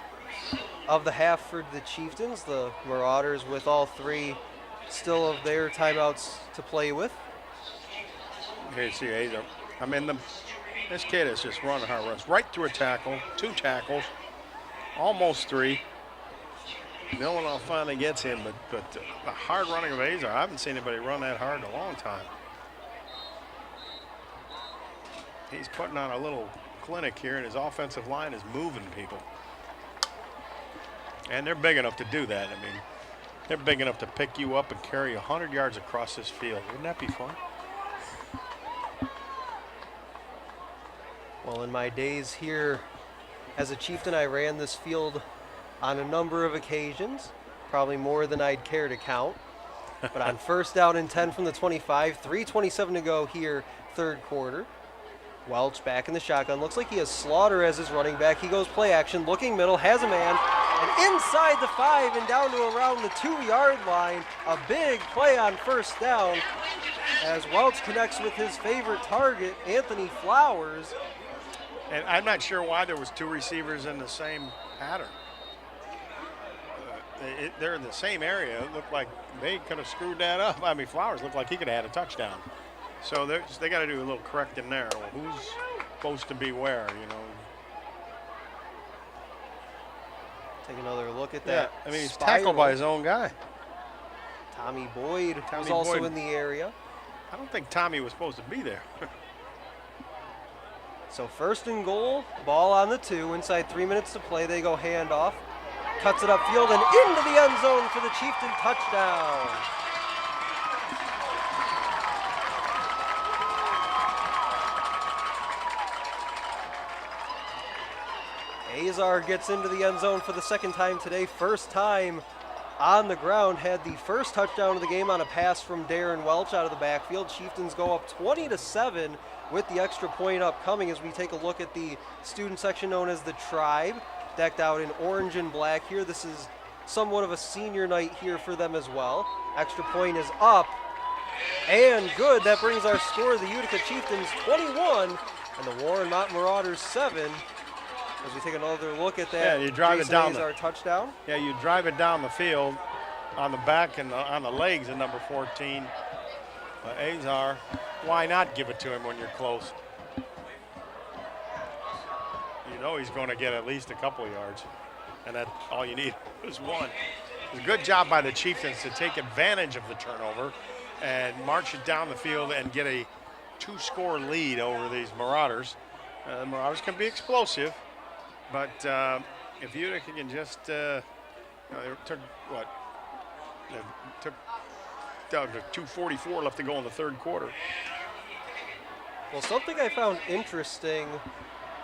S1: of the half for the Chieftains. The Marauders with all 3 still of their timeouts to play with.
S9: Here you see Azar. I mean, this kid is just running hard. Runs right through a tackle, 2 tackles, almost 3. Milanoff finally gets him, but the hard running of Azar, I haven't seen anybody run that hard in a long time. He's putting on a little clinic here, and his offensive line is moving people. And they're big enough to do that. I mean, they're big enough to pick you up and carry 100 yards across this field. Wouldn't that be fun?
S1: Well, in my days here as a Chieftain, I ran this field on a number of occasions, probably more than I'd care to count. But on first down and 10 from the 25, 3:27 to go here, third quarter. Welch back in the shotgun. Looks like he has Slaughter as his running back. He goes play action, looking middle, has a man, and inside the 5 and down to around the 2-yard line. A big play on first down as Welch connects with his favorite target, Anthony Flowers.
S9: And I'm not sure why there was 2 receivers in the same pattern. They're in the same area. It looked like they could have screwed that up. I mean, Flowers looked like he could have had a touchdown. So they got to do a little correcting there. Well, who's supposed to be where, you know?
S1: Take another look at that.
S9: I mean, he's tackled by his own guy.
S1: Tommy Boyd was also in the area.
S9: I don't think Tommy was supposed to be there.
S1: So first and goal, ball on the 2, inside 3 minutes to play. They go handoff, cuts it upfield and into the end zone for the Chieftain touchdown. Azar gets into the end zone for the second time today. First time on the ground, had the first touchdown of the game on a pass from Darren Welch out of the backfield. Chieftains go up 20-7 with the extra point upcoming as we take a look at the student section known as the Tribe, decked out in orange and black here. This is somewhat of a senior night here for them as well. Extra point is up and good. That brings our score, the Utica Chieftains 21 and the Warren Mott Marauders 7. As we take another look at that,
S9: yeah, you drive
S1: Jason
S9: it down
S1: Azar touchdown.
S9: Yeah, you drive it down the field on the back and on the legs of number 14. Azar, why not give it to him when you're close? You know he's going to get at least a couple of yards, and that's all you need is one. It's a good job by the Chieftains to take advantage of the turnover and march it down the field and get a 2-score lead over these Marauders. The Marauders can be explosive. But if Utica can just, it took what? It took down to 2:44 left to go in the third quarter.
S1: Well, something I found interesting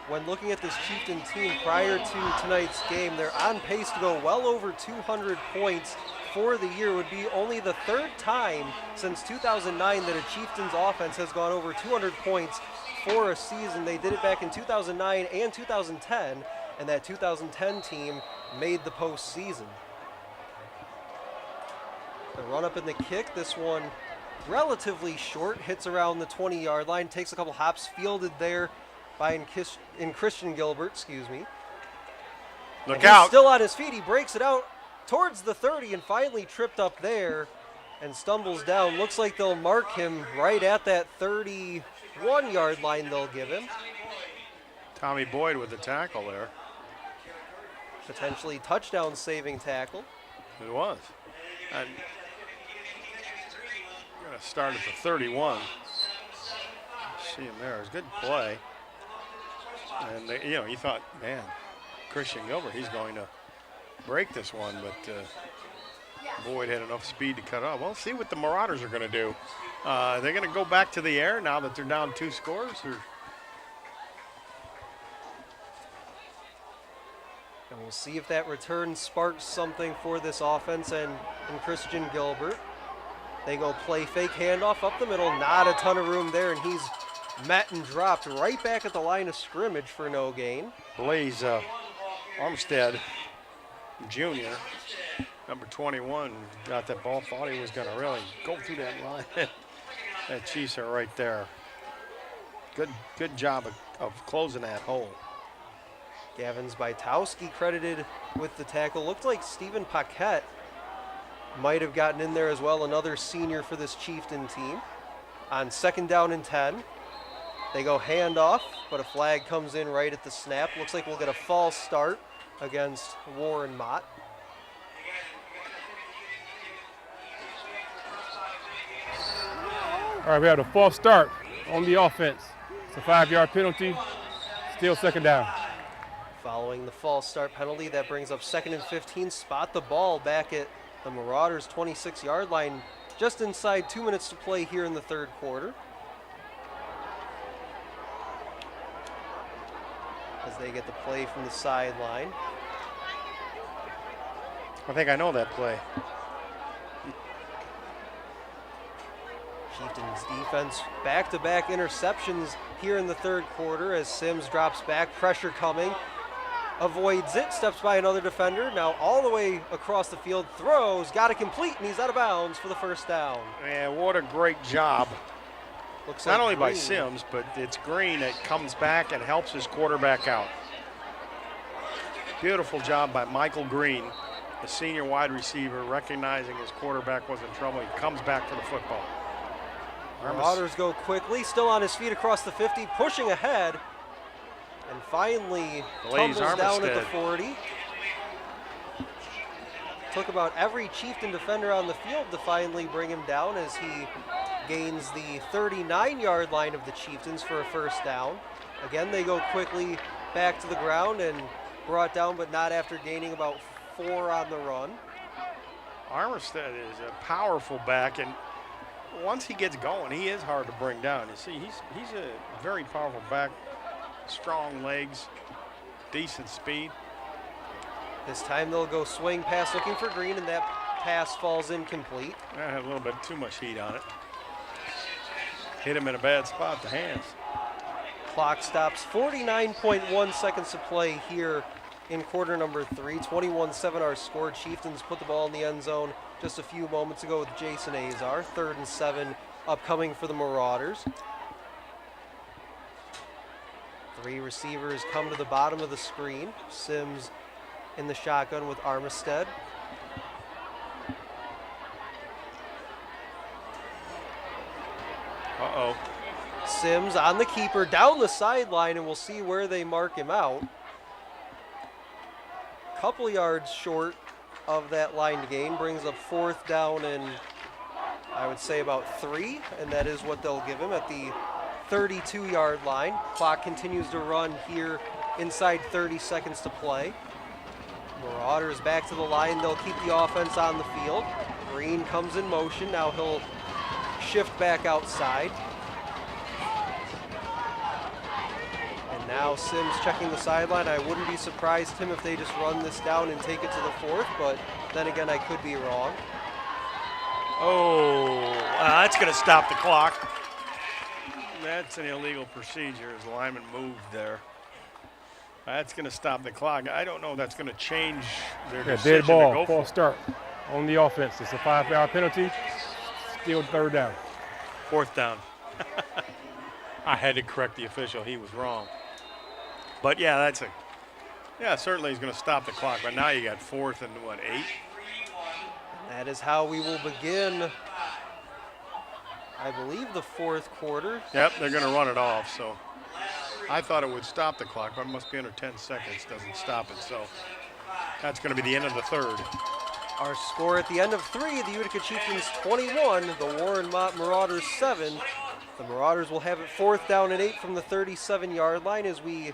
S1: when looking at this Chieftain team prior to tonight's game, they're on pace to go well over 200 points for the year. It would be only the third time since 2009 that a Chieftains offense has gone over 200 points for a season. They did it back in 2009 and 2010, and that 2010 team made the postseason. The run up and the kick, this one relatively short, hits around the 20-yard line, takes a couple hops, fielded there by Christian Gilbert, excuse me.
S9: Look
S1: and
S9: out.
S1: He's still on his feet. He breaks it out towards the 30 and finally tripped up there and stumbles down. Looks like they'll mark him right at that 31-yard line they'll give him.
S9: Tommy Boyd with the tackle there.
S1: Potentially touchdown saving tackle.
S9: It was. And we're going to start at the 31. See him there. It was a good play. And, you thought, man, Christian Gilbert, he's going to break this one, but Boyd had enough speed to cut off. Well, see what the Marauders are going to do. They're going to go back to the air now that they're down 2 scores? Or?
S1: And we'll see if that return sparks something for this offense and Christian Gilbert. They go play fake handoff up the middle, not a ton of room there, and he's met and dropped right back at the line of scrimmage for no gain.
S9: Blaze Armstead Jr., number 21, got that ball, thought he was going to really go through that line. That Chiefs are right there. Good job of closing that hole.
S1: Gavin Zbytowski credited with the tackle. Looked like Stephen Paquette might have gotten in there as well, another senior for this Chieftain team. On second down and 10, they go handoff, but a flag comes in right at the snap. Looks like we'll get a false start against Warren Mott.
S7: All right, we have a false start on the offense. It's a 5-yard penalty, still second down.
S1: Following the false start penalty, that brings up second and 15. Spot the ball back at the Marauders' 26-yard line, just inside 2 minutes to play here in the third quarter. As they get the play from the sideline.
S9: I think I know that play.
S1: Chieftains defense back-to-back interceptions here in the third quarter as Sims drops back, pressure coming, avoids it, steps by another defender, now all the way across the field, throws, got it complete, and he's out of bounds for the first down.
S9: Man, what a great job.
S1: Looks
S9: Not
S1: like
S9: only by
S1: Green.
S9: Sims, but it's Green that comes back and helps his quarterback out. Beautiful job by Michael Green, the senior wide receiver, recognizing his quarterback was in trouble. He comes back for the football.
S1: Marauders go quickly, still on his feet across the 50, pushing ahead, and finally tumbles down at the 40. Took about every Chieftain defender on the field to finally bring him down as he gains the 39-yard line of the Chieftains for a first down. Again, they go quickly back to the ground and brought down, but not after gaining about 4 on the run.
S9: Armistead is a powerful back, and once he gets going, he is hard to bring down. You see, he's a very powerful back, strong legs, decent speed.
S1: This time they'll go swing pass looking for Green, and that pass falls incomplete.
S9: I had a little bit too much heat on it. Hit him in a bad spot, the hands.
S1: Clock stops, 49.1 seconds to play here in quarter number 3. 21-7 our score. Chieftains put the ball in the end zone just a few moments ago with Jason Azar. 3rd and 7 upcoming for the Marauders. 3 receivers come to the bottom of the screen. Sims in the shotgun with Armistead.
S9: Uh-oh.
S1: Sims on the keeper, down the sideline, and we'll see where they mark him out. Couple yards short of that line to gain, brings up 4th down and I would say about 3, and that is what they'll give him at the 32-yard line. Clock continues to run here inside 30 seconds to play. Marauders back to the line. They'll keep the offense on the field. Green comes in motion. Now he'll shift back outside. And now Sims checking the sideline. I wouldn't be surprised, Tim, if they just run this down and take it to the 4th, but then again, I could be wrong.
S9: Oh, that's going to stop the clock. That's an illegal procedure as the lineman moved there. That's going to stop the clock. I don't know if that's going to change their decision
S7: dead ball,
S9: to go
S7: false start on the offense. It's a 5-yard penalty. Still 3rd down.
S9: 4th down. I had to correct the official. He was wrong. But yeah, certainly he's going to stop the clock. But now you got 4th and 8?
S1: That is how we will begin, I believe, the 4th quarter.
S9: Yep, they're going to run it off. So I thought it would stop the clock, but it must be under 10 seconds. Doesn't stop it. So that's going to be the end of the 3rd.
S1: Our score at the end of 3, the Utica Chieftains 21, the Warren Mott Marauders 7. The Marauders will have it 4th down and 8 from the 37-yard line as we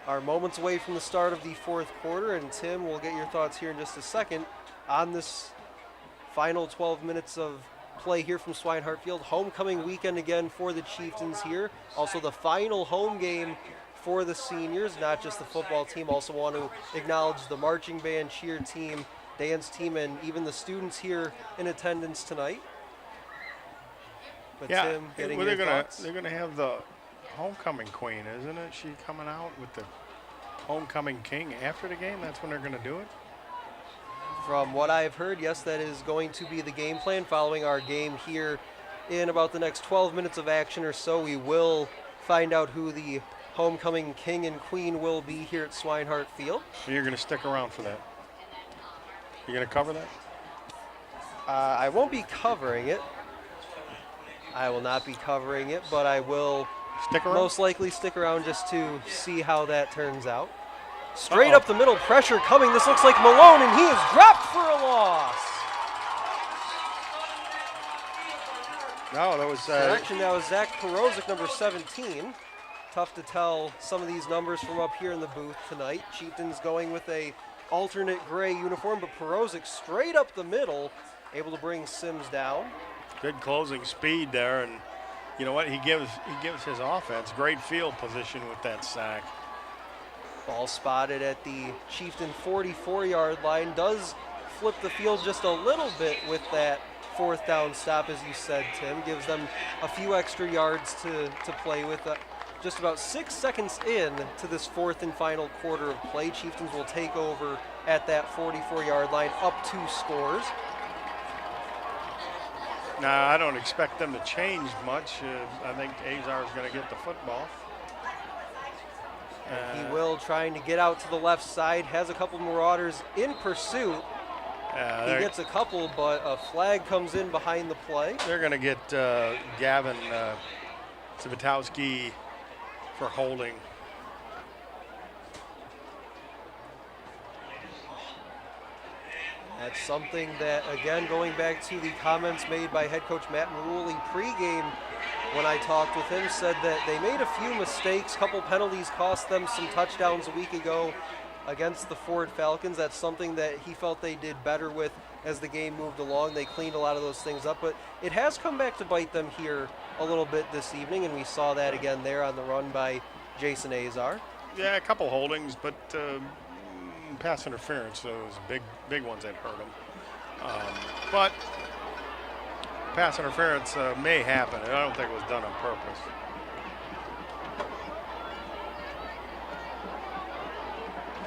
S1: are moments away from the start of the 4th quarter. And Tim, we'll get your thoughts here in just a second on this final 12 minutes of play here from Swinehart Field. Homecoming weekend again for the Chieftains here. Also the final home game for the seniors, not just the football team. Also want to acknowledge the marching band, cheer team, dance team, and even the students here in attendance tonight. But
S9: Yeah,
S1: Tim, getting
S9: well,
S1: your
S9: they're
S1: thoughts?
S9: going to have the homecoming queen, isn't it? She coming out with the homecoming king after the game. That's when they're going to do it.
S1: From what I've heard, yes, that is going to be the game plan following our game here in about the next 12 minutes of action or so. We will find out who the homecoming king and queen will be here at Swinehart Field.
S9: And you're going to stick around for that. You're going to cover that?
S1: I won't be covering it. I will not be covering it, but I will
S9: Stick around?
S1: most likely stick around just to see how that turns out. Straight up the middle, pressure coming. This looks like Malone, and he is dropped for a loss.
S9: No, that was
S1: Correction, that was Zach Perozic, number 17. Tough to tell some of these numbers from up here in the booth tonight. Chieftains going with a alternate gray uniform, but Perozic straight up the middle, able to bring Sims down.
S9: good closing speed there, and you know what? He gives his offense great field position with that sack.
S1: Ball spotted at the Chieftain 44-yard line. Does flip the field just a little bit with that fourth down stop, as you said, Tim. Gives them a few extra yards to play with. Just about 6 seconds in to this fourth and final quarter of play. Chieftains will take over at that 44-yard line, up 2 scores.
S9: Now, I don't expect them to change much. I think Azar is going to get the football.
S1: He will, trying to get out to the left side, has a couple Marauders in pursuit. He gets a couple, but a flag comes in behind the play.
S9: They're going to get Gavin Savitowski for holding.
S1: That's something that, again, going back to the comments made by head coach Matt Maruli pregame, when I talked with him, said that they made a few mistakes. Couple penalties cost them some touchdowns a week ago against the Ford Falcons. That's something that he felt they did better with as the game moved along. They cleaned a lot of those things up, but it has come back to bite them here a little bit this evening, and we saw that again there on the run by Jason Azar.
S9: Yeah, a couple holdings, but pass interference, so it was big ones that hurt them. But pass interference may happen, and I don't think it was done on purpose.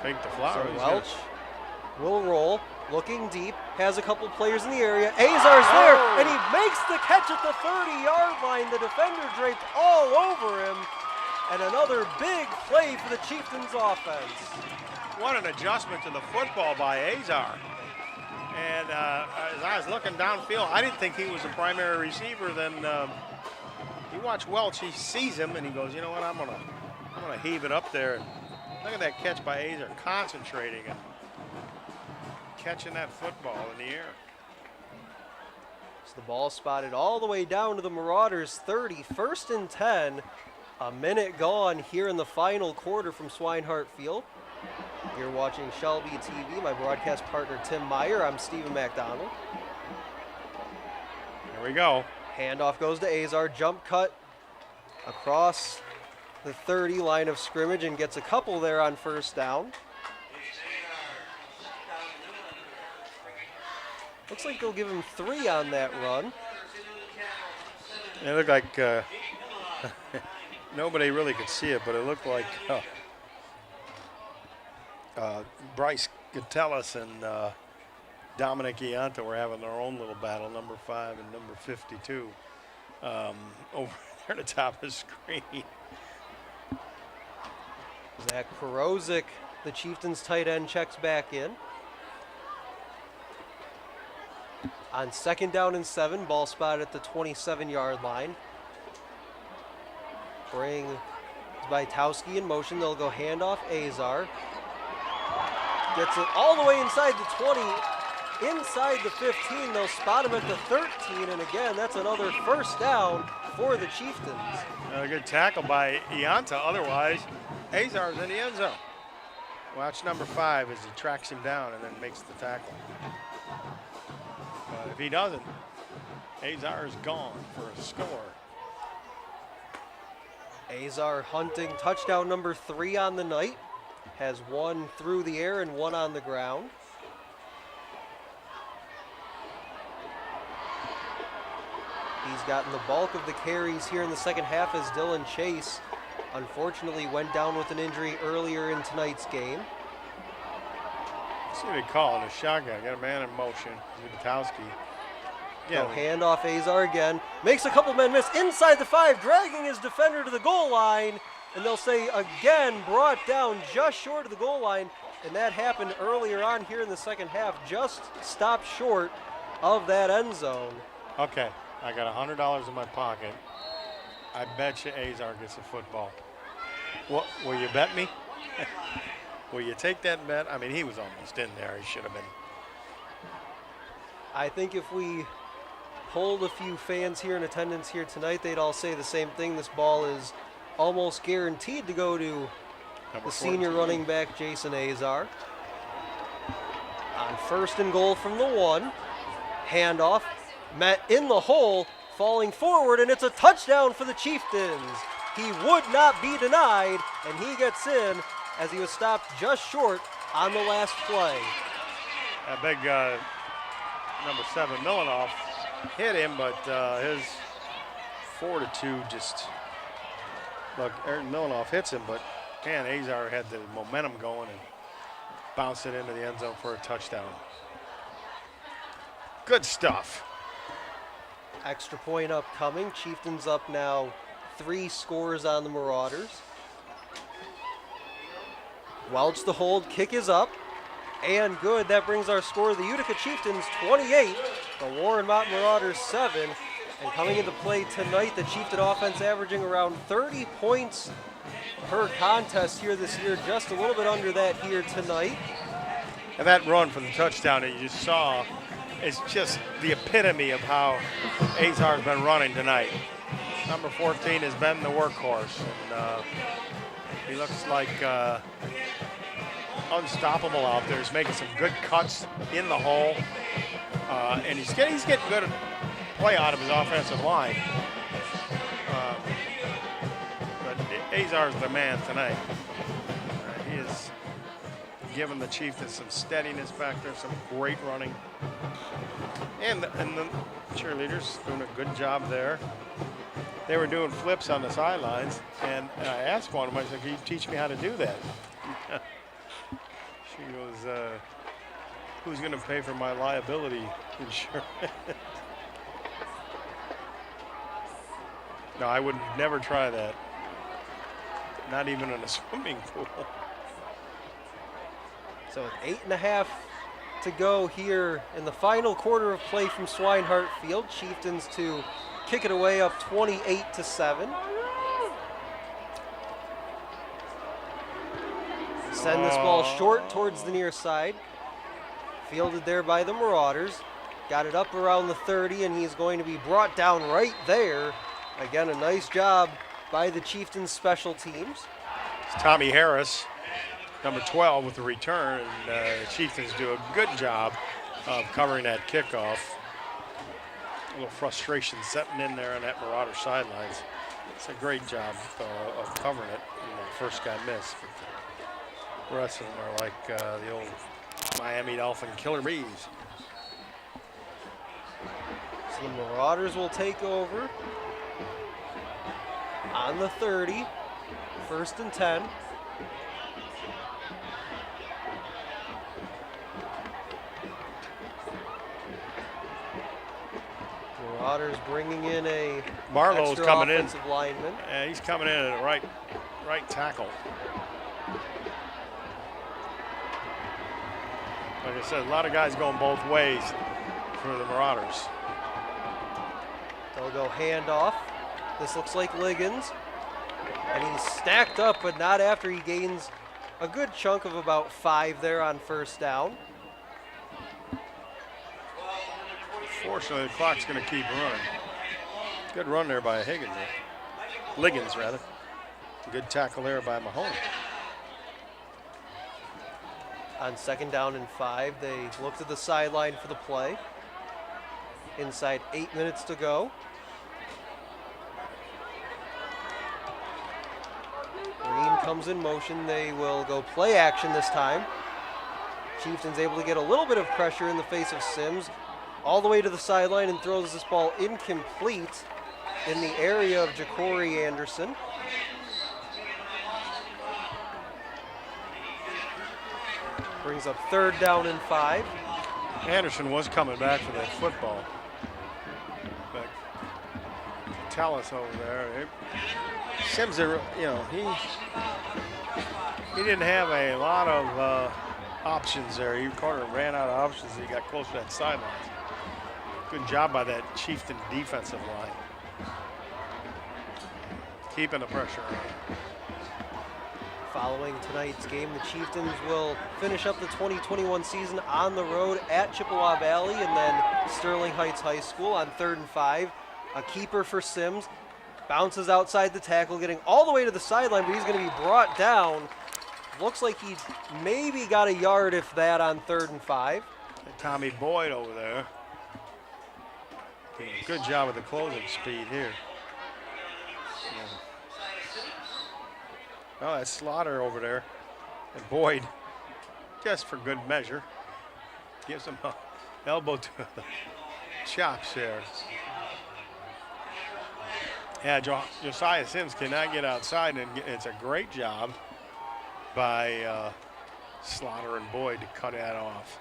S9: Fake the flowers.
S1: So Welch will roll, looking deep, has a couple players in the area. Azar's there, and he makes the catch at the 30-yard line. The defender draped all over him, and another big play for the Chieftains offense.
S9: What an adjustment to the football by Azar. And as I was looking downfield, I didn't think he was a primary receiver. Then he watched Welch, he sees him, and he goes, you know what, I'm gonna heave it up there. And look at that catch by Azar, concentrating and catching that football in the air.
S1: So the ball spotted all the way down to the Marauders' 30, 1st and 10. A minute gone here in the final quarter from Swinehart Field. You're watching Shelby TV, my broadcast partner Tim Meyer. I'm Stephen McDonald.
S9: Here we go.
S1: Handoff goes to Azar, jump cut across the 30 line of scrimmage and gets a couple there on first down. Looks like they'll give him 3 on that run.
S9: It looked like nobody really could see it, but it looked like Bryce Gatellis and Dominic Ianta were having their own little battle, number 5 and number 52, over there at the top of the screen.
S1: Zach Perozic, the Chieftains tight end, checks back in. On 2nd down and 7, ball spotted at the 27-yard line. Bring Vitowski in motion. They'll go handoff. Azar gets it all the way inside the 20, inside the 15. They'll spot him at the 13, and again, that's another first down for the Chieftains.
S9: A good tackle by Ianta. Otherwise, Azar's in the end zone. Watch number 5 as he tracks him down and then makes the tackle. But if he doesn't, Azar is gone for a score.
S1: Azar hunting touchdown number 3 on the night. Has 1 through the air and 1 on the ground. He's gotten the bulk of the carries here in the second half as Dylan Chase unfortunately went down with an injury earlier in tonight's game.
S9: See what they call it, a shotgun. Got a man in motion, Zubitowski.
S1: So handoff Azar again. Makes a couple men miss inside the 5, dragging his defender to the goal line. And they'll say again brought down just short of the goal line. And that happened earlier on here in the second half. Just stopped short of that end zone.
S9: Okay, I got $100 in my pocket. I bet you Azar gets a football. What, will you bet me? Will you take that bet? I mean, he was almost in there. He should have been.
S1: I think if we polled a few fans here in attendance here tonight, they'd all say the same thing. This ball is almost guaranteed to go to the senior running back, Jason Azar. On 1st and goal from the 1. Handoff, met in the hole, falling forward, and it's a touchdown for the Chieftains. He would not be denied, and he gets in as he was stopped just short on the last play.
S9: That big number 7, Milanoff, hit him, but his fortitude just, look, Aaron Milanoff hits him, but man, Azar had the momentum going and bounced it into the end zone for a touchdown. Good stuff.
S1: Extra point upcoming. Chieftains up now 3 scores on the Marauders. Welch the hold, kick is up, and good. That brings our score, the Utica Chieftains 28, the Warren Mott Marauders 7. And coming into play tonight, the Chieftain offense averaging around 30 points per contest here this year, just a little bit under that here tonight.
S9: And that run for the touchdown that you just saw is just the epitome of how Azar's been running tonight. Number 14 has been the workhorse, and he looks like unstoppable out there. He's making some good cuts in the hole, and he's getting good play out of his offensive line. But Azar's the man tonight. He is giving the Chieftains some steadiness back there, some great running. And the cheerleaders doing a good job there. They were doing flips on the sidelines, and I asked one of them, I said, can you teach me how to do that? She goes, who's going to pay for my liability insurance? No, I would never try that. Not even in a swimming pool.
S1: So with 8.5 to go here in the final quarter of play from Swinehart Field. Chieftains to kick it away up 28-7. Send this ball short towards the near side. Fielded there by the Marauders. Got it up around the 30, and he's going to be brought down right there. Again, a nice job by the Chieftains special teams.
S9: It's Tommy Harris, number 12, with the return. And the Chieftains do a good job of covering that kickoff. A little frustration setting in there on that Marauder sidelines. It's a great job of covering it. First guy missed, but the rest of them are like the old Miami Dolphin killer bees.
S1: So the Marauders will take over on the 30, 1st and 10. Marauders bringing in a
S9: Marlowe's coming in.
S1: Offensive lineman.
S9: And he's coming in at a right tackle. Like I said, a lot of guys going both ways for the Marauders.
S1: They'll go handoff. This looks like Liggins. And he's stacked up, but not after he gains a good chunk of about 5 there on 1st down.
S9: Fortunately, the clock's going to keep running. Good run there by Liggins, rather. Good tackle there by Mahoney.
S1: On 2nd down and 5, they look to the sideline for the play. Inside 8 minutes to go. Green comes in motion. They will go play action this time. Chieftains able to get a little bit of pressure in the face of Sims. All the way to the sideline and throws this ball incomplete in the area of Ja'Cory Anderson. Brings up 3rd down and 5.
S9: Anderson was coming back for that football. But Tallis over there. Sims, he didn't have a lot of options there. He ran out of options. He got close to that sideline. Good job by that Chieftain defensive line. Keeping the pressure on.
S1: Following tonight's game, the Chieftains will finish up the 2021 season on the road at Chippewa Valley and then Sterling Heights High School on 3rd and 5. A keeper for Sims. Bounces outside the tackle, getting all the way to the sideline, but he's going to be brought down. Looks like he maybe got a yard, if that, on 3rd and 5.
S9: And Tommy Boyd over there. Good job with the closing speed here. Oh, that's Slaughter over there. And Boyd, just for good measure, gives him an elbow to the chops there. Yeah, Josiah Sims cannot get outside, and it's a great job by Slaughter and Boyd to cut that off.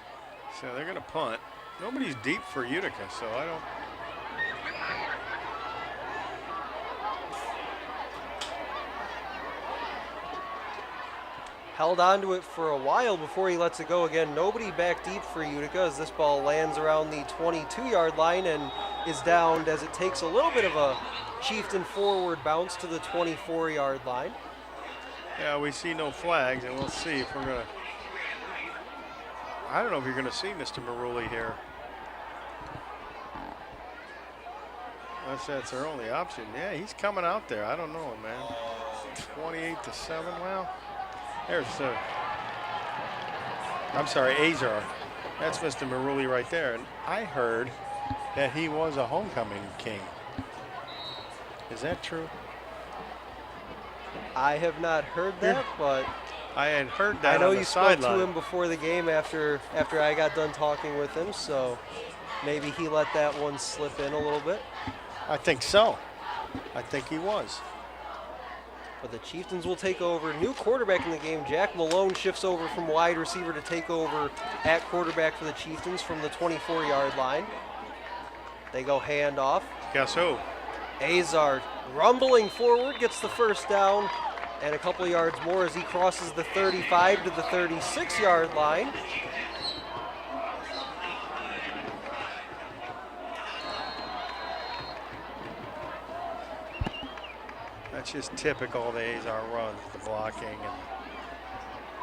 S9: So they're going to punt. Nobody's deep for Utica, so I don't.
S1: Held onto it for a while before he lets it go again. Nobody back deep for Utica as this ball lands around the 22-yard line and is downed as it takes a little bit of a Chieftain forward bounce to the 24-yard line.
S9: Yeah, we see no flags, and we'll see if we're going to. I don't know if you're going to see Mr. Maruli here. Unless that's their only option. Yeah, he's coming out there. I don't know, man. 28-7. Well, there's I'm sorry, Azar. That's Mr. Maruli right there. And I heard that he was a homecoming king. Is that true?
S1: I have not heard that, but
S9: I had heard that.
S1: I know
S9: on the
S1: you spoke
S9: sideline.
S1: to him before the game after I got done talking with him, so maybe he let that one slip in a little bit.
S9: I think so. I think he was.
S1: But the Chieftains will take over. New quarterback in the game, Jack Malone, shifts over from wide receiver to take over at quarterback for the Chieftains from the 24-yard line. They go handoff.
S9: Guess who?
S1: Azar rumbling forward, gets the first down and a couple yards more as he crosses the 35 to the 36-yard line.
S9: That's just typical of the Azar run, the blocking and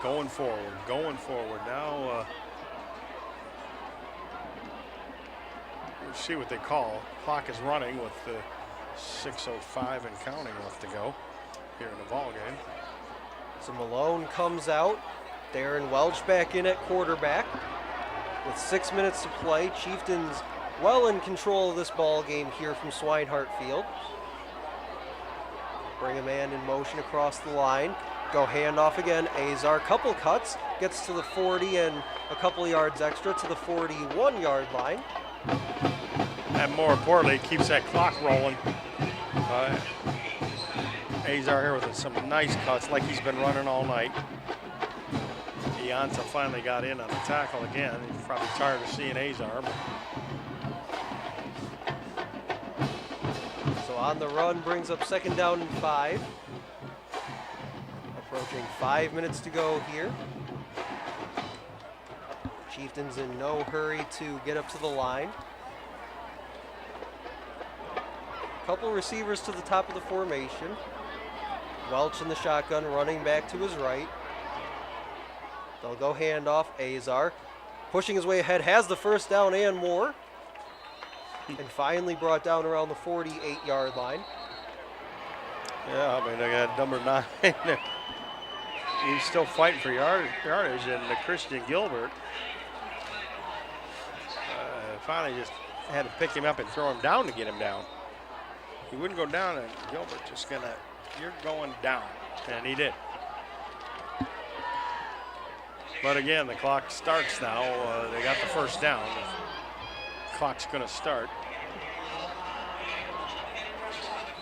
S9: going forward. Now we'll see what they call. Clock is running with the 6:05 and counting left to go here in the ball game.
S1: So Malone comes out. Darren Welch back in at quarterback with 6 minutes to play. Chieftains well in control of this ball game here from Swinehart Field. Bring a man in motion across the line. Go handoff again. Azar, couple cuts, gets to the 40 and a couple yards extra to the 41-yard line.
S9: And more importantly, it keeps that clock rolling. Azar here with some nice cuts like he's been running all night. Ianza finally got in on the tackle again. He's probably tired of seeing Azar.
S1: So on the run brings up 2nd down and 5. Approaching 5 minutes to go here. Chieftains in no hurry to get up to the line. Couple receivers to the top of the formation. Welch in the shotgun, running back to his right. They'll go handoff. Azar pushing his way ahead, has the first down and more. And finally brought down around the 48-yard line.
S9: Yeah, I mean, they got number 9. He's still fighting for yardage, and Christian Gilbert finally just had to pick him up and throw him down to get him down. He wouldn't go down, and Gilbert just gonna, you're going down, and he did. But again, the clock starts now. They got the first down. The clock's gonna start.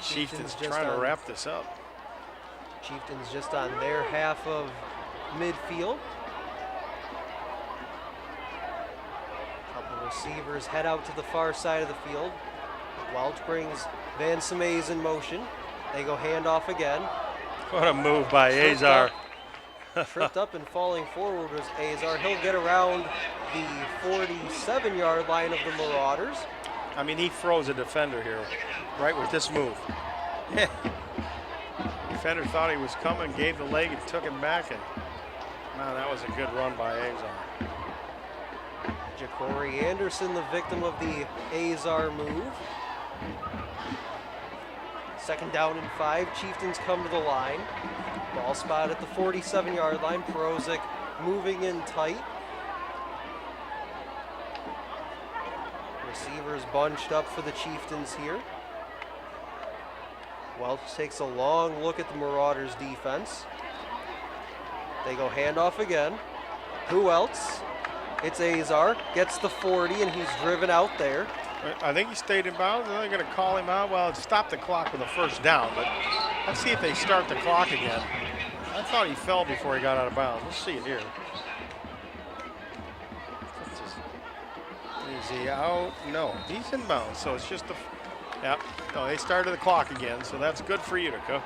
S9: Chieftains trying to wrap this up.
S1: Chieftains just on their half of midfield. Couple receivers head out to the far side of the field. Welch brings Van Samays in motion. They go handoff again.
S9: What a move by Azar.
S1: Tripped up and falling forward was Azar. He'll get around the 47-yard line of the Marauders.
S9: I mean, he froze a defender here, right with this move. Defender thought he was coming, gave the leg and took him back, and man, that was a good run by Azar.
S1: Ja'Cory Anderson, the victim of the Azar move. 2nd down and 5. Chieftains come to the line. Ball spot at the 47-yard line. Prozic moving in tight. Receivers bunched up for the Chieftains here. Welch takes a long look at the Marauders defense. They go handoff again. Who else? It's Azar. Gets the 40 and he's driven out there.
S9: I think he stayed in bounds. Are they going to call him out? Well, it stopped the clock with a first down, but let's see if they start the clock again. I thought he fell before he got out of bounds. Let's see it here. Is he out? No, he's in bounds, so it's just the. Yep. No, they started the clock again, so that's good for Utica.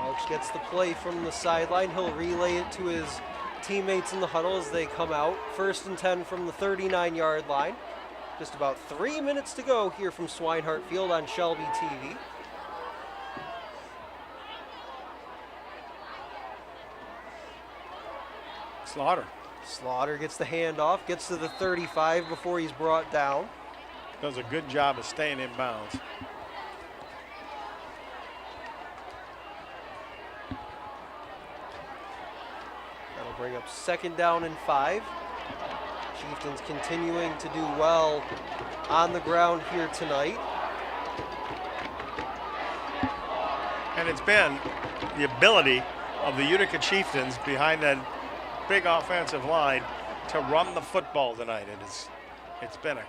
S1: Welch gets the play from the sideline. He'll relay it to his teammates in the huddle as they come out. 1st and 10 from the 39-yard line. Just about 3 minutes to go here from Swinehart Field on Shelby TV. Slaughter gets the handoff, gets to the 35 before he's brought down.
S9: Does a good job of staying in bounds.
S1: That'll bring up 2nd down and 5. Chieftains continuing to do well on the ground here tonight.
S9: And it's been the ability of the Utica Chieftains behind that big offensive line to run the football tonight. It's been a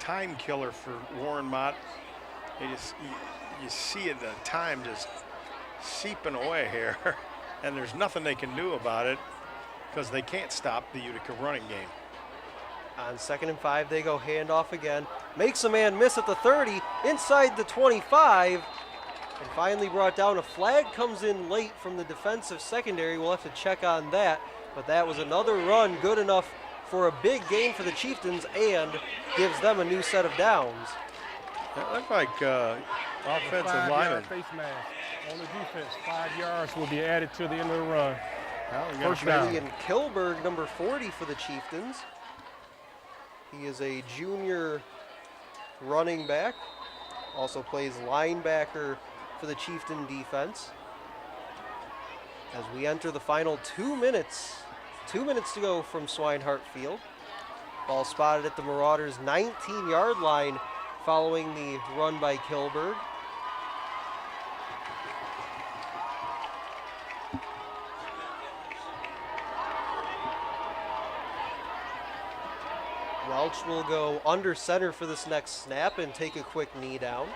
S9: time killer for Warren Mott. You see the time just seeping away here, and there's nothing they can do about it because they can't stop the Utica running game.
S1: On 2nd and 5, they go handoff again. Makes a man miss at the 30, inside the 25, and finally brought down. A flag comes in late from the defensive secondary. We'll have to check on that. But that was another run good enough for a big gain for the Chieftains and gives them a new set of downs.
S9: That looked like offensive lineman.
S7: Face mask on the defense. 5 yards will be added to the end of the run. First down.
S1: And Kilberg, number 40 for the Chieftains. He is a junior running back. Also plays linebacker for the Chieftain defense. As we enter the final 2 minutes. 2 minutes to go from Swinehart Field. Ball spotted at the Marauders' 19-yard line following the run by Kilberg. Welch will go under center for this next snap and take a quick knee down.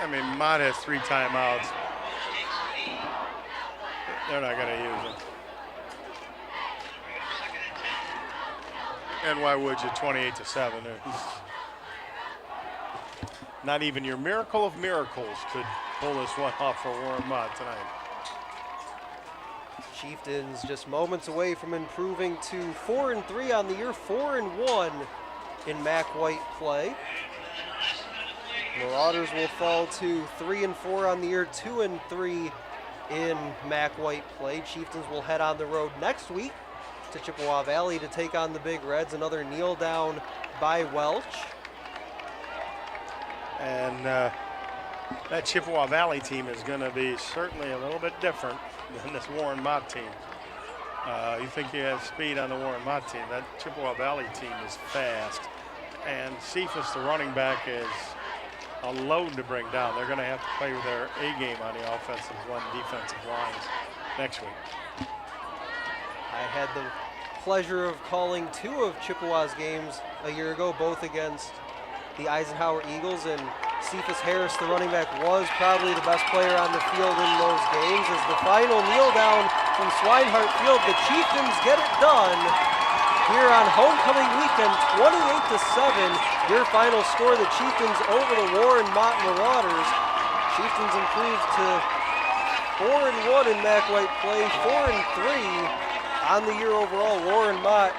S9: I mean, Mott has 3 timeouts. They're not going to use them. And why would you? 28-7. Not even your miracle of miracles could pull this one off for Warren Mott tonight.
S1: Chieftains just moments away from improving to 4-3 on the year, 4-1 in Mac White play. Marauders will fall to 3-4 on the year, 2-3 in Mac White play. Chieftains will head on the road next week to Chippewa Valley to take on the Big Reds. Another kneel down by Welch.
S9: And that Chippewa Valley team is going to be certainly a little bit different than this Warren Mott team. You think you have speed on the Warren Mott team. That Chippewa Valley team is fast. And Cephas, the running back, is a load to bring down. They're going to have to play with their A game on the offensive and defensive lines next week.
S1: I had the pleasure of calling 2 of Chippewa's games a year ago, both against the Eisenhower Eagles, and Cephas Harris, the running back, was probably the best player on the field in those games. As the final kneel down from Swinehart Field, the Chieftains get it done here on homecoming weekend, 28-7. Your final score, the Chieftains over the Warren Mott Marauders. Chieftains improved to 4-1 in Mac White play, 4-3 on the year overall. Warren Mott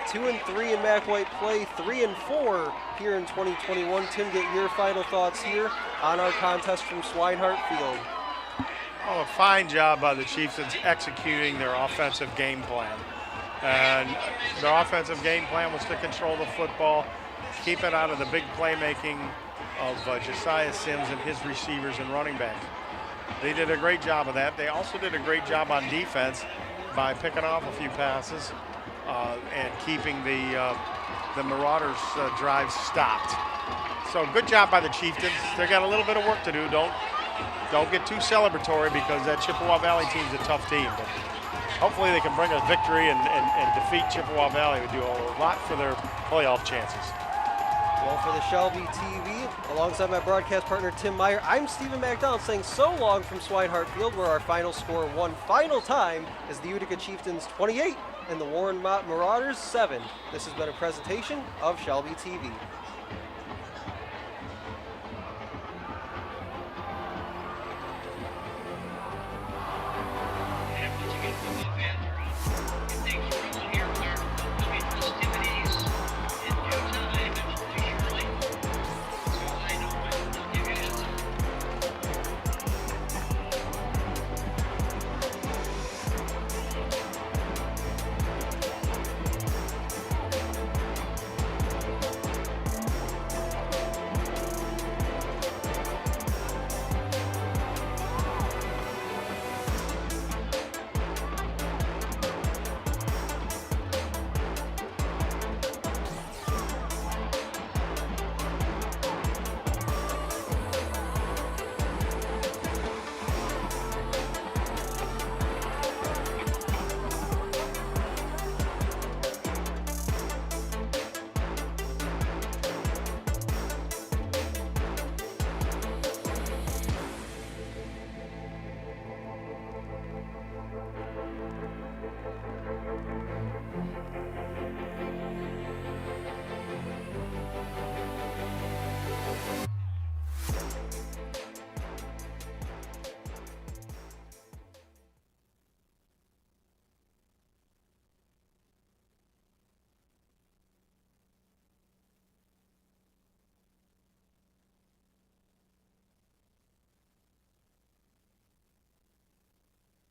S1: 2-3 in Mac White play, 3-4 here in 2021. Tim, get your final thoughts here on our contest from Swinehart Field.
S9: Oh, a fine job by the Chieftains executing their offensive game plan. And their offensive game plan was to control the football, keep it out of the big playmaking of Josiah Sims and his receivers and running backs. They did a great job of that. They also did a great job on defense by picking off a few passes and keeping the Marauders' drives stopped. So good job by the Chieftains. They got a little bit of work to do. Don't get too celebratory because that Chippewa Valley team's a tough team. But hopefully they can bring a victory and defeat Chippewa Valley. Would do a lot for their playoff chances.
S1: Well, for the Shelby TV, alongside my broadcast partner Tim Meyer, I'm Stephen McDonald saying so long from Swinehart Field, where our final score one final time is the Utica Chieftains 28 and the Warren Mott Marauders 7. This has been a presentation of Shelby TV.